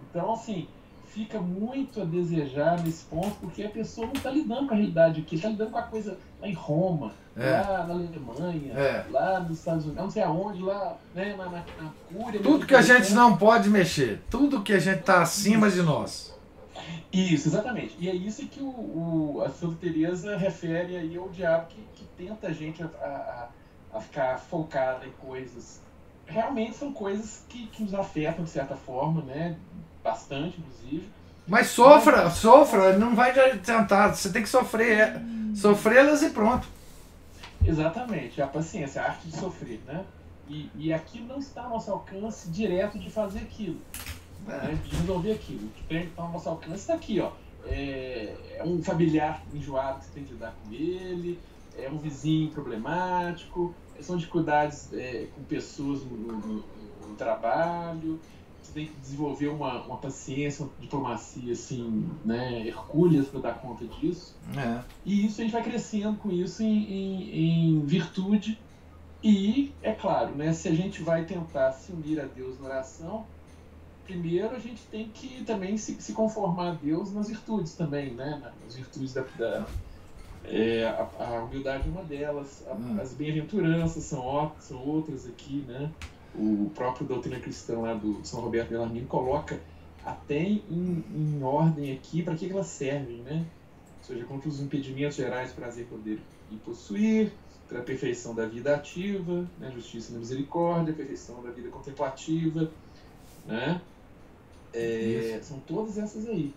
Então, assim, fica muito a desejar nesse ponto, porque a pessoa não está lidando com a realidade aqui, está lidando com a coisa lá em Roma, lá na Alemanha, lá nos Estados Unidos, não sei aonde, lá, né, na Cúria. Tudo que a gente não pode mexer, tudo que a gente está acima de nós. Isso, exatamente. E é isso que a Santa Teresa refere aí ao diabo que tenta a gente a ficar focada em coisas. Realmente são coisas que nos afetam de certa forma, né? Bastante, inclusive. Mas sofra, não vai tentar, você tem que sofrer, sofrê-las e pronto. Exatamente, a paciência, a arte de sofrer, né? E aqui não está ao nosso alcance direto de fazer aquilo, né? De resolver aquilo. O que tem que estar ao nosso alcance está aqui, ó. É um familiar enjoado que você tem que lidar com ele, é um vizinho problemático, são dificuldades com pessoas no trabalho, você tem que desenvolver uma paciência, uma diplomacia assim, né, hercúleas para dar conta disso. E isso a gente vai crescendo com isso em virtude. E, é claro, né, se a gente vai tentar se unir a Deus na oração, primeiro a gente tem que também se conformar a Deus nas virtudes também, né, nas virtudes a humildade é uma delas, as bem-aventuranças são outras aqui, né? O próprio Doutrina Cristã lá do São Roberto Bellarmino coloca até em ordem aqui para que elas servem, né? Ou seja, contra os impedimentos gerais, prazer, poder e possuir, a perfeição da vida ativa, né? Justiça e misericórdia, a perfeição da vida contemplativa, né? São todas essas aí.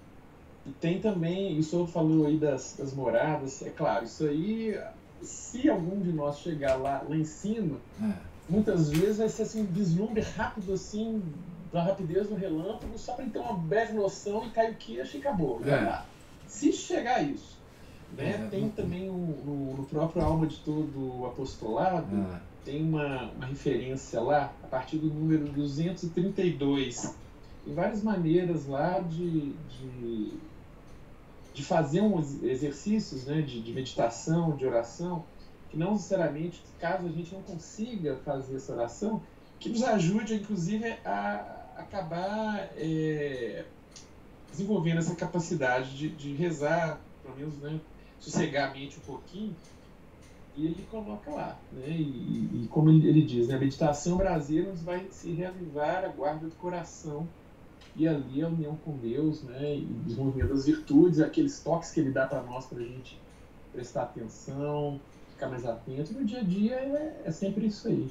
E tem também, o senhor falou aí das moradas, é claro, isso aí, se algum de nós chegar lá em cima, muitas vezes vai ser assim, um vislumbre rápido, assim, da rapidez do relâmpago, só para ele ter uma breve noção e cai o queixo e acabou. Se chegar a isso, né? Tem também no próprio Alma de Todo o Apostolado, tem uma referência lá, a partir do número 232, em várias maneiras lá de fazer uns exercícios, né, de meditação, de oração, que não necessariamente, caso a gente não consiga fazer essa oração, que nos ajude, inclusive, a acabar desenvolvendo essa capacidade de rezar, pelo menos, né, sossegar a mente um pouquinho. E ele coloca lá, né, e como ele diz, né, a meditação brasileira nos vai se reavivar a guarda do coração, e ali a união com Deus, né, e desenvolvimento das virtudes, aqueles toques que ele dá para nós, para a gente prestar atenção, ficar mais atento. No dia a dia é sempre isso aí.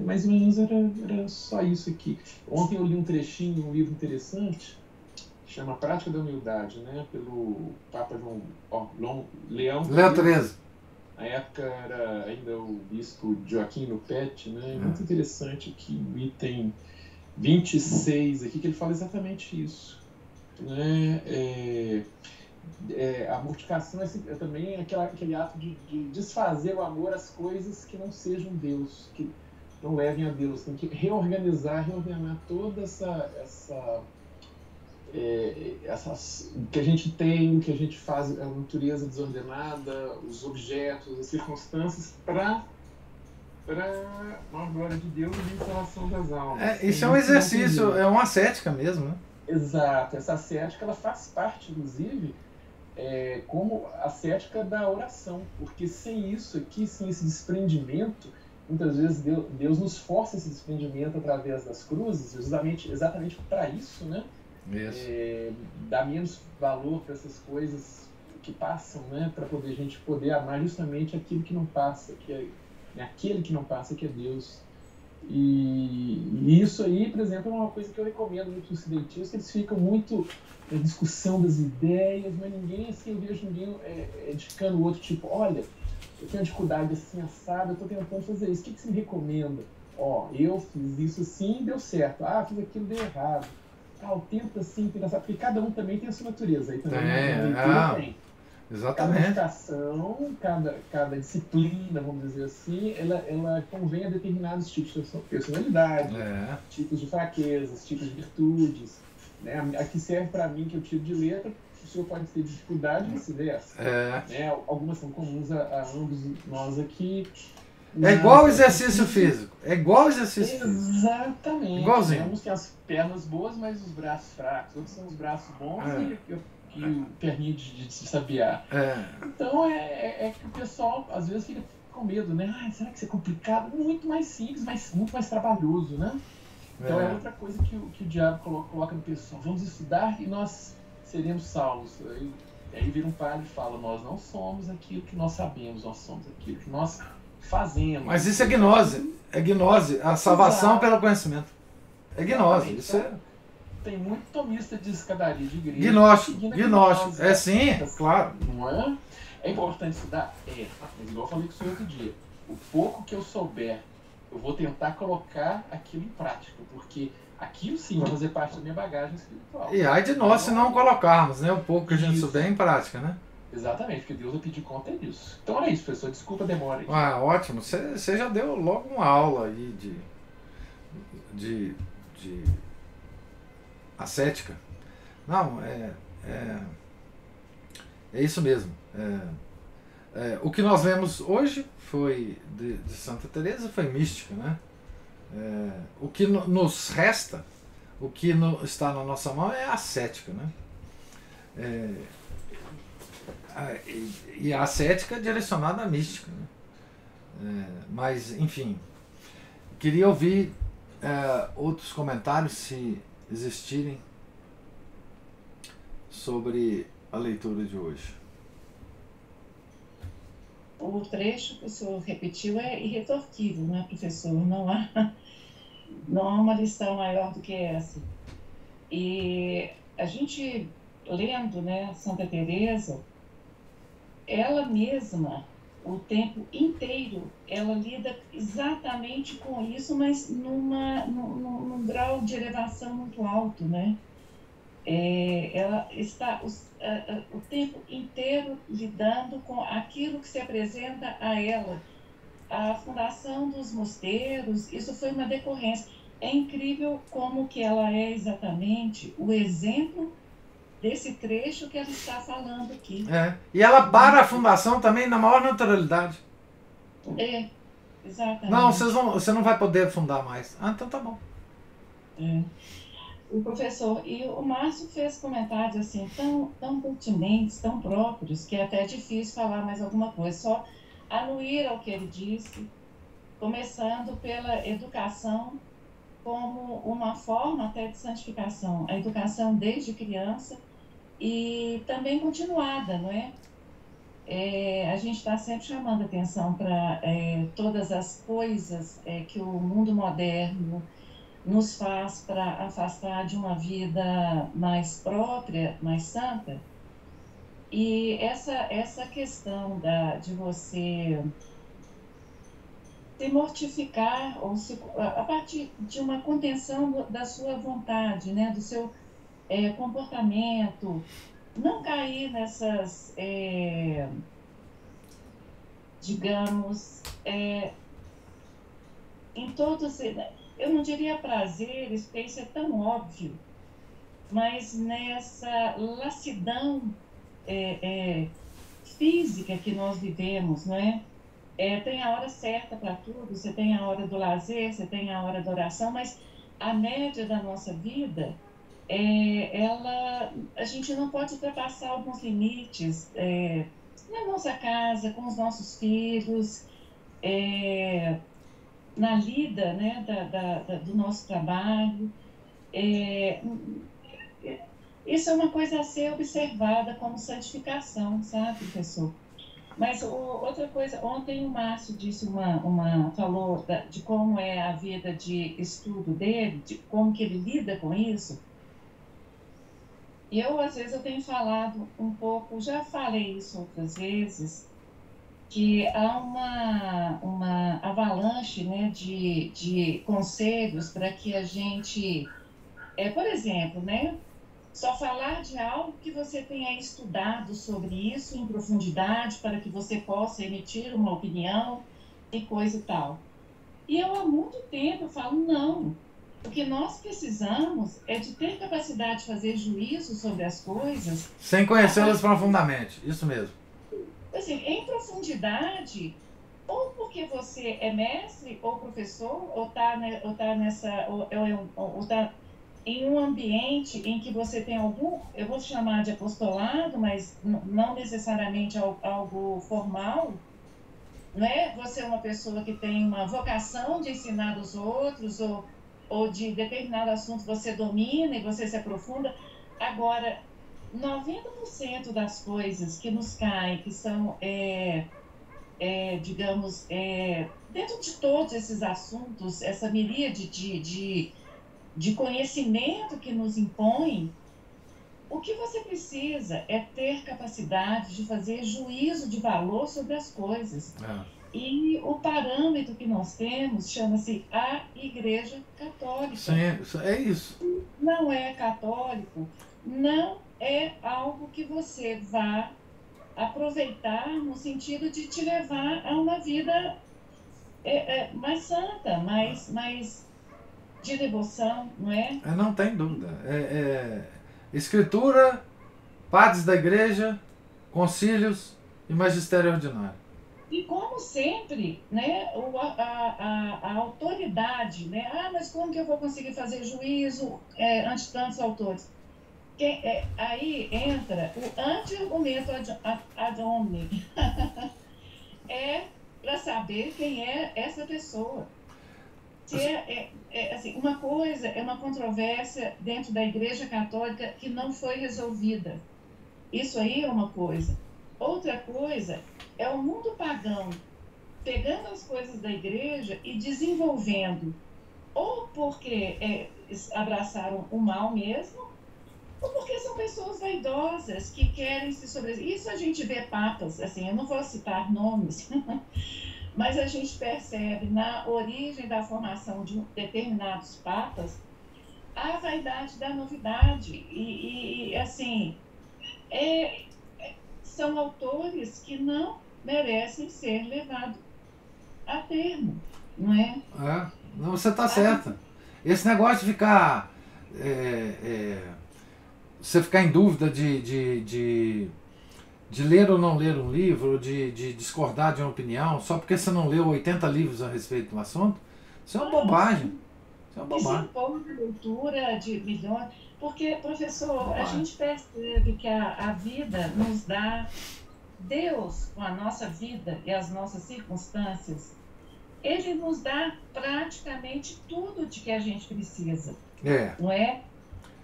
Mais ou menos era só isso aqui. Ontem eu li um trechinho de um livro interessante, chama Prática da Humildade, né, pelo Papa Leão XIII. Na época era ainda o bispo Joaquim Lupet, né, muito interessante aqui, o item 26 aqui, que ele fala exatamente isso, né? A mortificação é também aquele ato de desfazer o amor às coisas que não sejam Deus, que não levem a Deus. Tem que reordenar toda o que a gente tem, o que a gente faz, a natureza desordenada, os objetos, as circunstâncias, para a glória de Deus e a salvação das almas. Isso é um exercício, é uma ascética mesmo, né? Exato, essa ascética ela faz parte, inclusive, como ascética da oração, porque sem isso aqui, sem esse desprendimento, muitas vezes Deus nos força esse desprendimento através das cruzes, exatamente para isso, né? Dá menos valor para essas coisas que passam, né? Para a gente poder amar justamente aquilo que não passa, que é aquele que não passa, que é Deus. E isso aí, por exemplo, é uma coisa que eu recomendo muito nos ocidentistas, que eles ficam muito na discussão das ideias, mas ninguém, assim, eu vejo ninguém edificando o outro, tipo, olha, eu tenho uma dificuldade assim, assada, eu estou tentando fazer isso, o que você me recomenda? Eu fiz isso assim e deu certo, fiz aquilo, deu errado. Tenta assim, pensar, porque cada um também tem a sua natureza, aí também tem. Exatamente. Cada meditação, cada disciplina, vamos dizer assim, ela convém a determinados tipos de personalidade, tipos de fraquezas, tipos de virtudes. Né? A que serve para mim, que eu tiro de letra, o senhor pode ter dificuldade e vice-versa. Né? Algumas são comuns a ambos nós aqui. É igual exercício físico. É igual exercício físico. Exatamente. Igualzinho. Uns têm as pernas boas, mas os braços fracos. Outros têm os braços bons e o perninho de sabiá. Então é que o pessoal às vezes fica com medo, né? Será que isso é complicado? Muito mais simples, mas muito mais trabalhoso, né? Então é outra coisa que o diabo coloca no pessoal. Vamos estudar e nós seremos salvos. Aí vira um padre e fala, nós não somos aquilo que nós sabemos, nós somos aquilo que nós fazemos. Mas isso é gnose. É gnose. A salvação pelo conhecimento. É gnose. Isso é... Tem muito tomista de escadaria de igreja. Gnóstico. Sim, claro. Não é? É importante estudar? Mas igual eu falei com o senhor outro dia, o pouco que eu souber, eu vou tentar colocar aquilo em prática, porque aquilo sim vai fazer parte da minha bagagem espiritual. E ai de nós se não colocarmos, né? O pouco que a gente souber em prática, né? Exatamente, porque Deus vai pedir conta disso. Então olha isso, professor, desculpa a demora. Ótimo, você já deu logo uma aula aí de ascética. Não, é isso mesmo. O que nós vemos hoje foi de Santa Teresa foi mística, né? O que nos resta, o que está na nossa mão é ascética, né? E a ascética é direcionada à mística, né? Mas, enfim, queria ouvir outros comentários, se existirem, sobre a leitura de hoje. o trecho que o senhor repetiu é irretorquível, né, professor? Não há uma lição maior do que essa. E a gente, lendo, né, Santa Teresa, ela mesma, o tempo inteiro, ela lida exatamente com isso, mas num grau de elevação muito alto, né? Ela está o tempo inteiro lidando com aquilo que se apresenta a ela. A fundação dos mosteiros, isso foi uma decorrência. É incrível como que ela é exatamente o exemplo desse trecho que ela está falando aqui. E ela para a fundação também na maior naturalidade. Exatamente. Não, você não vai poder fundar mais. Ah, então tá bom. O professor, e o Márcio fez comentários assim, tão pertinentes, tão próprios, que é até difícil falar mais alguma coisa, só anuir ao que ele disse, começando pela educação como uma forma até de santificação, a educação desde criança e também continuada, não é? A gente está sempre chamando atenção para todas as coisas que o mundo moderno nos faz para afastar de uma vida mais própria, mais santa. E essa questão de você se mortificar ou a partir de uma contenção da sua vontade, né, do seu comportamento, não cair nessas, digamos, em todos, eu não diria prazeres, porque isso é tão óbvio, mas nessa lassidão física que nós vivemos, não é? Tem a hora certa para tudo, você tem a hora do lazer, você tem a hora da oração, mas a média da nossa vida, a gente não pode ultrapassar alguns limites na nossa casa, com os nossos filhos, na lida, né, do nosso trabalho. Isso é uma coisa a ser observada como santificação, sabe, professor? Mas outra coisa, ontem o Márcio disse falou de como é a vida de estudo dele, de como que ele lida com isso. E às vezes, eu tenho falado um pouco, já falei isso outras vezes, que há uma avalanche, né, de conselhos para que a gente, por exemplo, né, só falar de algo que você tenha estudado sobre isso em profundidade para que você possa emitir uma opinião e coisa e tal. E eu há muito tempo falo, não, o que nós precisamos é de ter capacidade de fazer juízo sobre as coisas. Sem conhecê-las profundamente, isso mesmo. Assim, em profundidade, ou porque você é mestre ou professor, ou está em um ambiente em que você tem algum, eu vou chamar de apostolado, mas não necessariamente algo formal, não é? Você é uma pessoa que tem uma vocação de ensinar os outros, ou de determinado assunto você domina e você se aprofunda. Agora, 90% das coisas que nos caem, que são, digamos, dentro de todos esses assuntos, essa miríade de conhecimento que nos impõe, o que você precisa é ter capacidade de fazer juízo de valor sobre as coisas. E o parâmetro que nós temos chama-se a Igreja Católica. Sim, é isso. Não é católico, não é algo que você vá aproveitar no sentido de te levar a uma vida mais santa, mais de devoção, não é? Não tem dúvida. Escritura, padres da igreja, concílios e magistério ordinário. E como sempre, né, a autoridade, né? Mas como que eu vou conseguir fazer juízo ante tantos autores? Aí entra o anti-argumento ad hominem. Para saber quem é essa pessoa. Se assim, uma coisa é uma controvérsia dentro da Igreja Católica que não foi resolvida. Isso aí é uma coisa. Outra coisa é o mundo pagão pegando as coisas da igreja e desenvolvendo, ou porque abraçaram o mal mesmo, ou porque são pessoas vaidosas que querem se sobreviver. Isso a gente vê papas, assim, eu não vou citar nomes, mas a gente percebe na origem da formação de determinados papas a vaidade da novidade. E assim, são autores que não merecem ser levados a termo, não é? Não, você está certa. Esse negócio de ficar... você ficar em dúvida de ler ou não ler um livro, de discordar de uma opinião, só porque você não leu 80 livros a respeito do assunto, isso é uma bobagem. Isso é uma bobagem. Que se de leitura de milhões, porque, professor, a gente percebe que a vida nos dá, Deus, com a nossa vida e as nossas circunstâncias, Ele nos dá praticamente tudo de que a gente precisa, não é?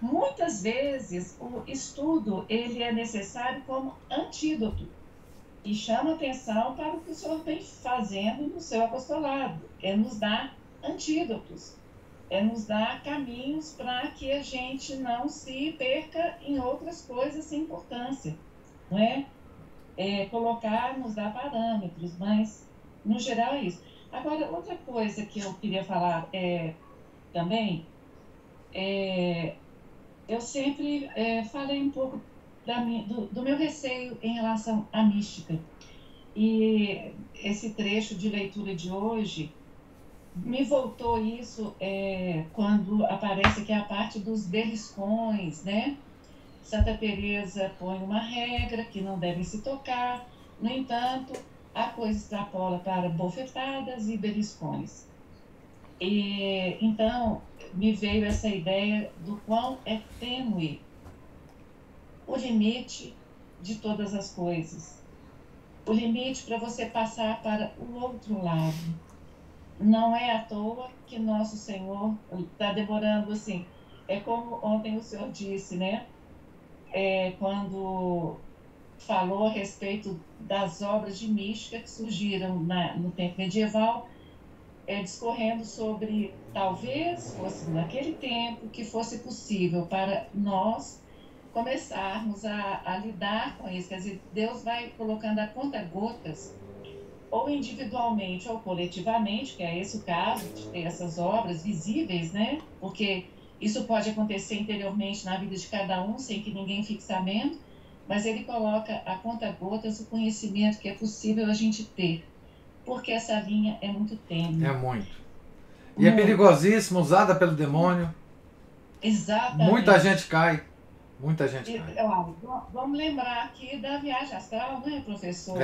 Muitas vezes o estudo ele é necessário como antídoto e chama atenção para o que o senhor vem fazendo no seu apostolado, nos dar antídotos, nos dar caminhos para que a gente não se perca em outras coisas sem importância, não é? Colocar, nos dar parâmetros, mas no geral é isso. Agora, outra coisa que eu queria falar também eu sempre falei um pouco do meu receio em relação à mística. E esse trecho de leitura de hoje me voltou isso quando aparece aqui a parte dos beliscões, né? Santa Teresa põe uma regra que não deve se tocar, no entanto, a coisa extrapola para bofetadas e beliscões. Então, me veio essa ideia do quão é tênue o limite de todas as coisas. O limite para você passar para o outro lado. Não é à toa que nosso Senhor está demorando assim. É como ontem o Senhor disse, né? Quando falou a respeito das obras de mística que surgiram no tempo medieval, discorrendo sobre talvez fosse naquele tempo que fosse possível para nós começarmos a lidar com isso. Quer dizer, Deus vai colocando a conta-gotas, ou individualmente ou coletivamente, que é esse o caso de ter essas obras visíveis, né? Porque isso pode acontecer interiormente na vida de cada um, sem que ninguém fique sabendo, mas ele coloca a conta-gotas o conhecimento que é possível a gente ter. Porque essa linha é muito tênue. É muito. E é perigosíssima, usada pelo demônio. Exatamente. Muita gente cai. Muita gente cai. Vamos lembrar aqui da viagem astral, né, professor?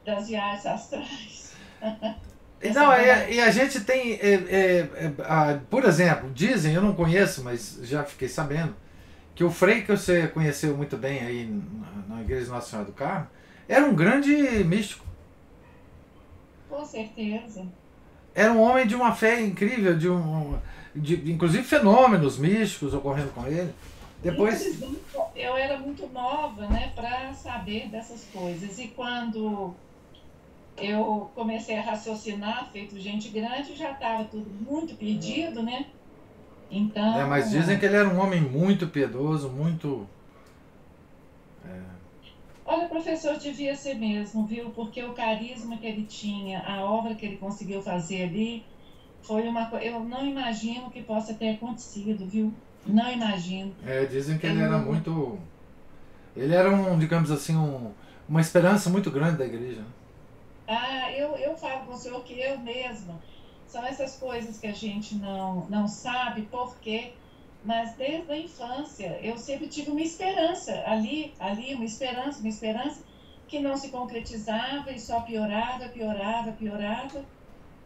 Das viagens astrais. Não, e a gente tem, por exemplo, dizem, eu não conheço, mas já fiquei sabendo, que o Frei que você conheceu muito bem aí na Igreja Nossa Senhora do Carmo, era um grande místico. Com certeza. Era um homem de uma fé incrível, de inclusive fenômenos místicos ocorrendo com ele. Depois... Eu era muito nova, né, para saber dessas coisas. E quando eu comecei a raciocinar, feito gente grande, já estava tudo muito perdido, né? Então... mas dizem que ele era um homem muito piedoso, muito... Olha, professor, devia ser mesmo, viu? Porque o carisma que ele tinha, a obra que ele conseguiu fazer ali, foi uma coisa... Eu não imagino que possa ter acontecido, viu? Não imagino. Dizem que ele era muito... Ele era digamos assim, uma esperança muito grande da igreja. Eu falo com o senhor que eu mesma... São essas coisas que a gente não sabe por quê, mas desde a infância eu sempre tive uma esperança ali uma esperança que não se concretizava e só piorava.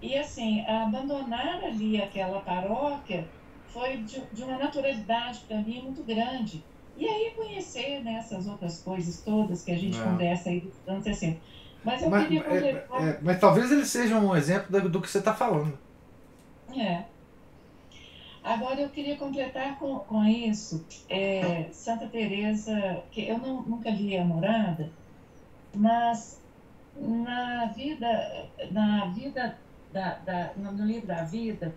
E assim, abandonar ali aquela paróquia foi de uma naturalidade para mim muito grande. E aí conhecer, né, essas outras coisas todas que a gente conversa aí dos anos 60. Mas eu queria completar... mas talvez ele seja um exemplo do que você está falando. Agora eu queria completar com isso. Santa Teresa, que eu nunca li A Morada, mas na vida no livro da vida,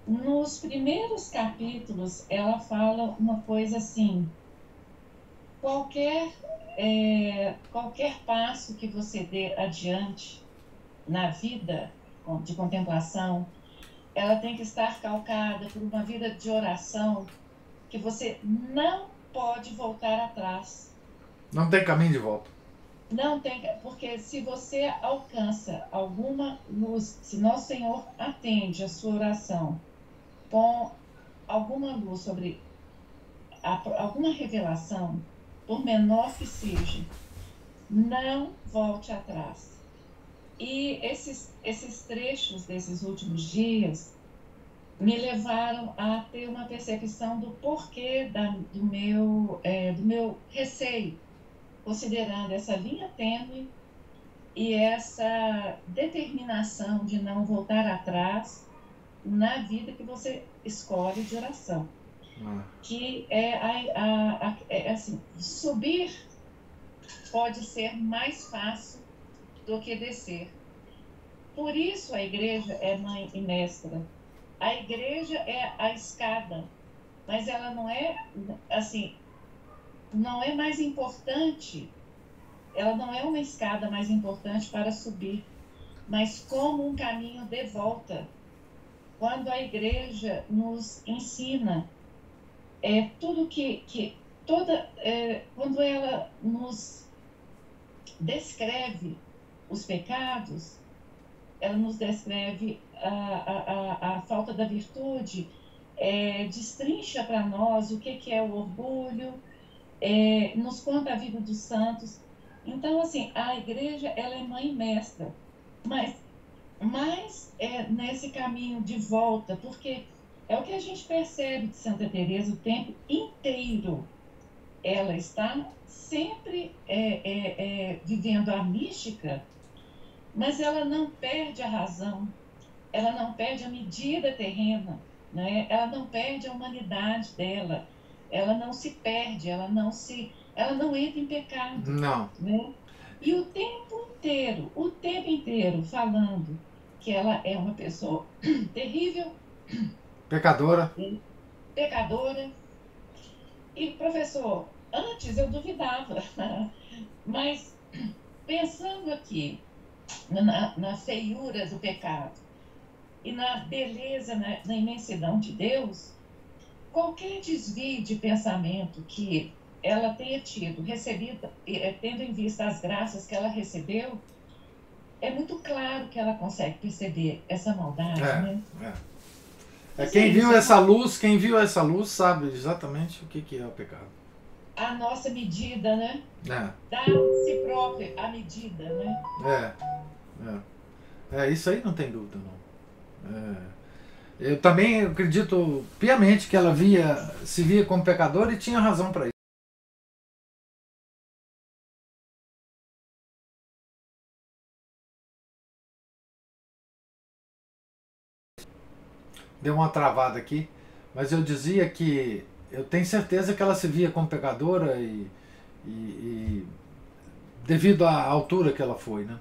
nos primeiros capítulos, ela fala uma coisa assim: qualquer passo que você dê adiante na vida de contemplação, ela tem que estar calcada por uma vida de oração, que você não pode voltar atrás. Não tem caminho de volta. Não tem, porque se você alcança alguma luz, se Nosso Senhor atende a sua oração com alguma luz sobre alguma revelação, por menor que seja, não volte atrás. E esses trechos desses últimos dias me levaram a ter uma percepção do porquê do meu receio, considerando essa linha tênue e essa determinação de não voltar atrás na vida que você escolhe de oração. Que é assim, subir pode ser mais fácil do que descer. Por isso a igreja é mãe e mestra. A igreja é a escada, mas ela não é assim, não é mais importante, ela não é uma escada mais importante para subir, mas como um caminho de volta. Quando a igreja nos ensina tudo quando ela nos descreve os pecados, ela nos descreve a falta da virtude, destrincha para nós o que é o orgulho, nos conta a vida dos santos. Então, assim, a igreja, ela é mãe e mestra, mas nesse caminho de volta, porque é o que a gente percebe de Santa Teresa o tempo inteiro. Ela está sempre vivendo a mística, mas ela não perde a razão, ela não perde a medida terrena, né? Ela não perde a humanidade dela, ela não se perde, ela não entra em pecado. Não. Né? E o tempo inteiro falando que ela é uma pessoa terrível, pecadora. E, professor, antes eu duvidava, mas pensando aqui na feiura do pecado e na beleza, na imensidão de Deus, qualquer desvio de pensamento que ela tenha recebido, tendo em vista as graças que ela recebeu, é muito claro que ela consegue perceber essa maldade, né? Quem viu essa luz sabe exatamente o que é o pecado. A nossa medida, né? Dá a si próprio a medida, né? Isso aí não tem dúvida, não. Eu também acredito piamente que ela se via como pecadora e tinha razão para isso. Deu uma travada aqui, mas eu dizia que eu tenho certeza que ela se via como pecadora e devido à altura que ela foi, né?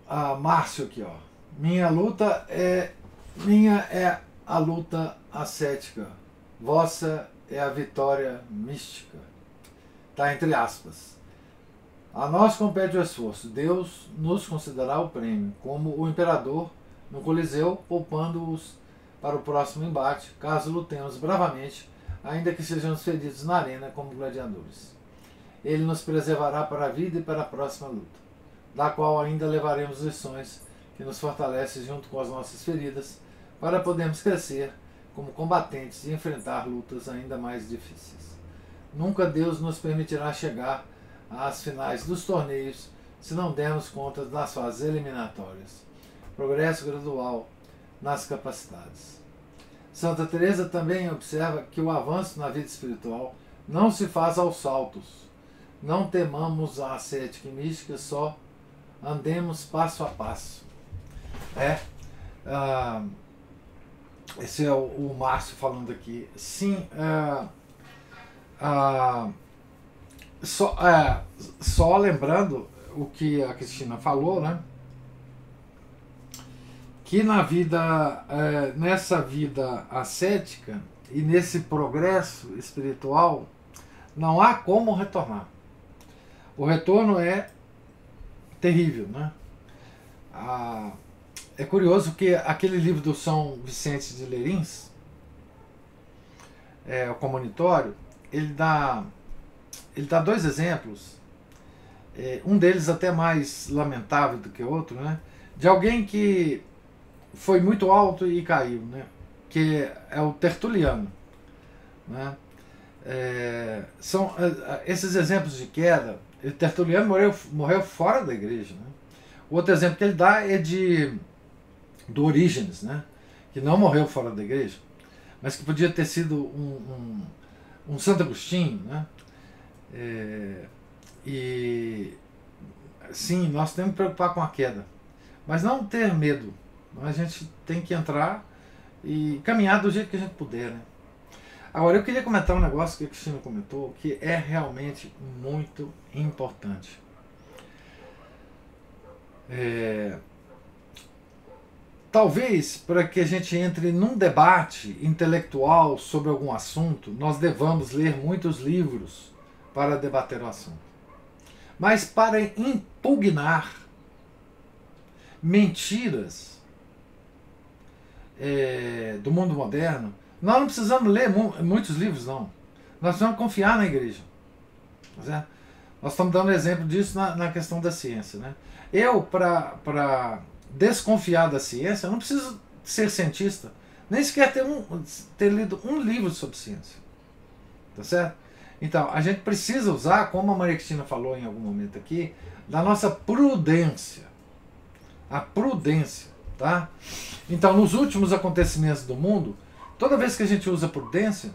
A Márcio aqui, ó. Minha é a luta ascética, vossa é a vitória mística. Tá entre aspas. A nós compete o esforço, Deus nos concederá o prêmio, como o imperador no Coliseu, poupando-os para o próximo embate, caso lutemos bravamente, ainda que sejamos feridos na arena como gladiadores. Ele nos preservará para a vida e para a próxima luta, da qual ainda levaremos lições que nos fortalecem junto com as nossas feridas, para podermos crescer como combatentes e enfrentar lutas ainda mais difíceis. Nunca Deus nos permitirá chegar às finais dos torneios se não dermos conta das fases eliminatórias. Progresso gradual nas capacidades. Santa Teresa também observa que o avanço na vida espiritual não se faz aos saltos. Não temamos a ascética e mística, só andemos passo a passo. Esse é o Márcio falando aqui. Sim, só lembrando o que a Cristina falou, né? Que na vida, nessa vida ascética e nesse progresso espiritual, não há como retornar. O retorno é terrível, né? É curioso que aquele livro do São Vicente de Lérins, o Comonitório, ele dá 2 exemplos, um deles até mais lamentável do que o outro, né? De alguém que foi muito alto e caiu, né? Que é o Tertuliano, né? São esses exemplos de queda. O Tertuliano morreu fora da igreja, né? O outro exemplo que ele dá é do Orígenes, né? Que não morreu fora da igreja, mas que podia ter sido um Santo Agostinho, né? E sim, nós temos que preocupar com a queda, mas não ter medo. A gente tem que entrar e caminhar do jeito que a gente puder, né? Agora, eu queria comentar um negócio que a Cristina comentou, que é realmente muito importante. Talvez, para que a gente entre num debate intelectual sobre algum assunto, nós devamos ler muitos livros para debater o assunto. Mas para impugnar mentiras do mundo moderno, nós não precisamos ler muitos livros, não. Nós precisamos confiar na igreja. Certo? Nós estamos dando exemplo disso na questão da ciência, né? Eu, para desconfiar da ciência, eu não preciso ser cientista, nem sequer ter lido um livro sobre ciência. Tá certo? Então, a gente precisa usar, como a Maria Cristina falou em algum momento aqui, da nossa prudência. A prudência, tá? Então, nos últimos acontecimentos do mundo, toda vez que a gente usa prudência,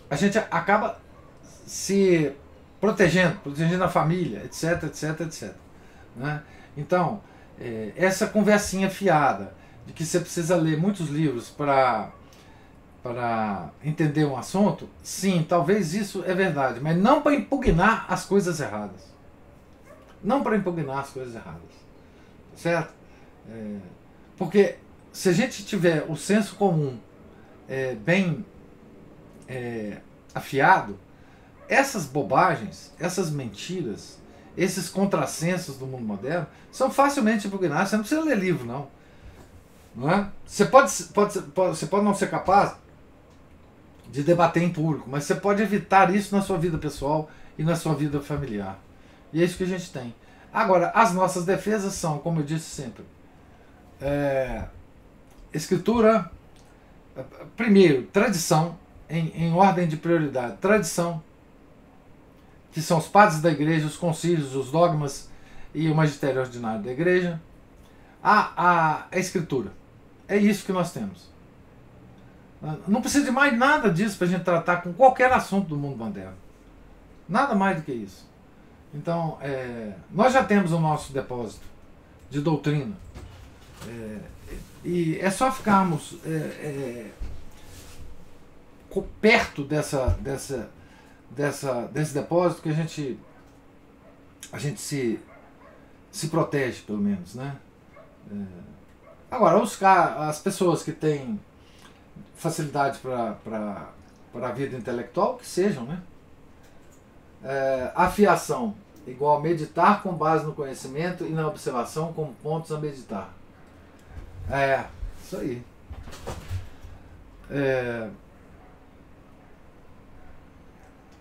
a gente acaba se protegendo a família, etc, etc, etc. Né? Então, essa conversinha fiada de que você precisa ler muitos livros para entender um assunto, sim, talvez isso é verdade, mas não para impugnar as coisas erradas. Não para impugnar as coisas erradas. Certo? Porque se a gente tiver o senso comum bem afiado, essas bobagens, essas mentiras, esses contrassensos do mundo moderno são facilmente impugnados. Você não precisa ler livro, não é? Você pode não ser capaz de debater em público, mas você pode evitar isso na sua vida pessoal e na sua vida familiar. E é isso que a gente tem. Agora, as nossas defesas são, como eu disse sempre, escritura, primeiro, tradição, em ordem de prioridade. Tradição, que são os padres da igreja, os concílios, os dogmas e o magistério ordinário da igreja. A escritura. É isso que nós temos. Não precisa de mais nada disso para a gente tratar com qualquer assunto do mundo moderno. Nada mais do que isso. Então, nós já temos o nosso depósito de doutrina. E é só ficarmos perto desse depósito que a gente se protege, pelo menos, né? Agora, as pessoas que têm facilidade para a vida intelectual, que sejam, né? Afiação igual a meditar com base no conhecimento e na observação como pontos a meditar. Isso aí.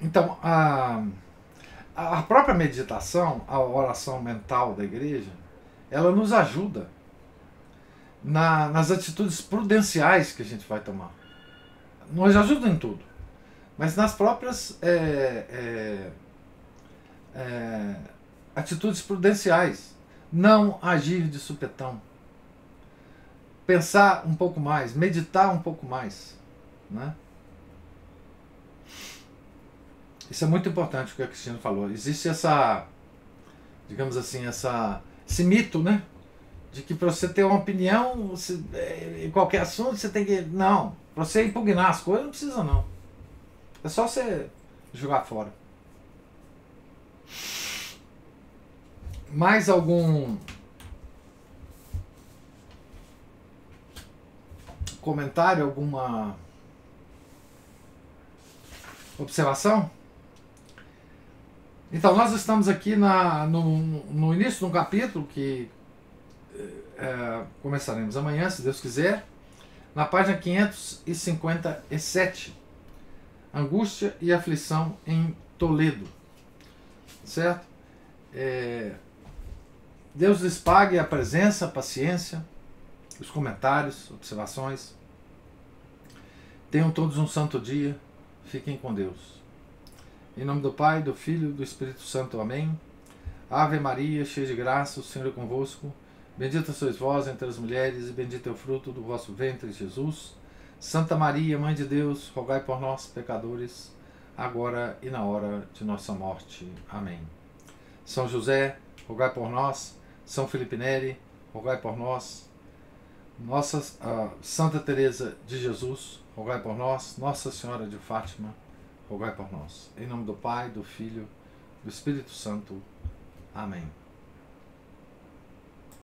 Então, a própria meditação, a oração mental da igreja, ela nos ajuda nas atitudes prudenciais que a gente vai tomar. Nos ajuda em tudo, mas nas próprias atitudes prudenciais. Não agir de supetão. Pensar um pouco mais, meditar um pouco mais, né? Isso é muito importante o que a Cristina falou. Existe digamos assim, esse mito, né? De que para você ter uma opinião em qualquer assunto você tem que... Não, para você impugnar as coisas não precisa não. É só você jogar fora. Mais algum comentário, alguma observação? Então, nós estamos aqui no início de um capítulo que começaremos amanhã, se Deus quiser, na página 557, Angústia e Aflição em Toledo. Certo? Deus lhes pague a presença, a paciência, os comentários, observações. Tenham todos um santo dia. Fiquem com Deus. Em nome do Pai, do Filho e do Espírito Santo. Amém. Ave Maria, cheia de graça, o Senhor é convosco. Bendita sois vós entre as mulheres, e bendito é o fruto do vosso ventre, Jesus. Santa Maria, Mãe de Deus, rogai por nós, pecadores, agora e na hora de nossa morte. Amém. São José, rogai por nós. São Felipe Neri, rogai por nós. Santa Teresa de Jesus, rogai por nós. Nossa Senhora de Fátima, rogai por nós. Em nome do Pai, do Filho, do Espírito Santo. Amém.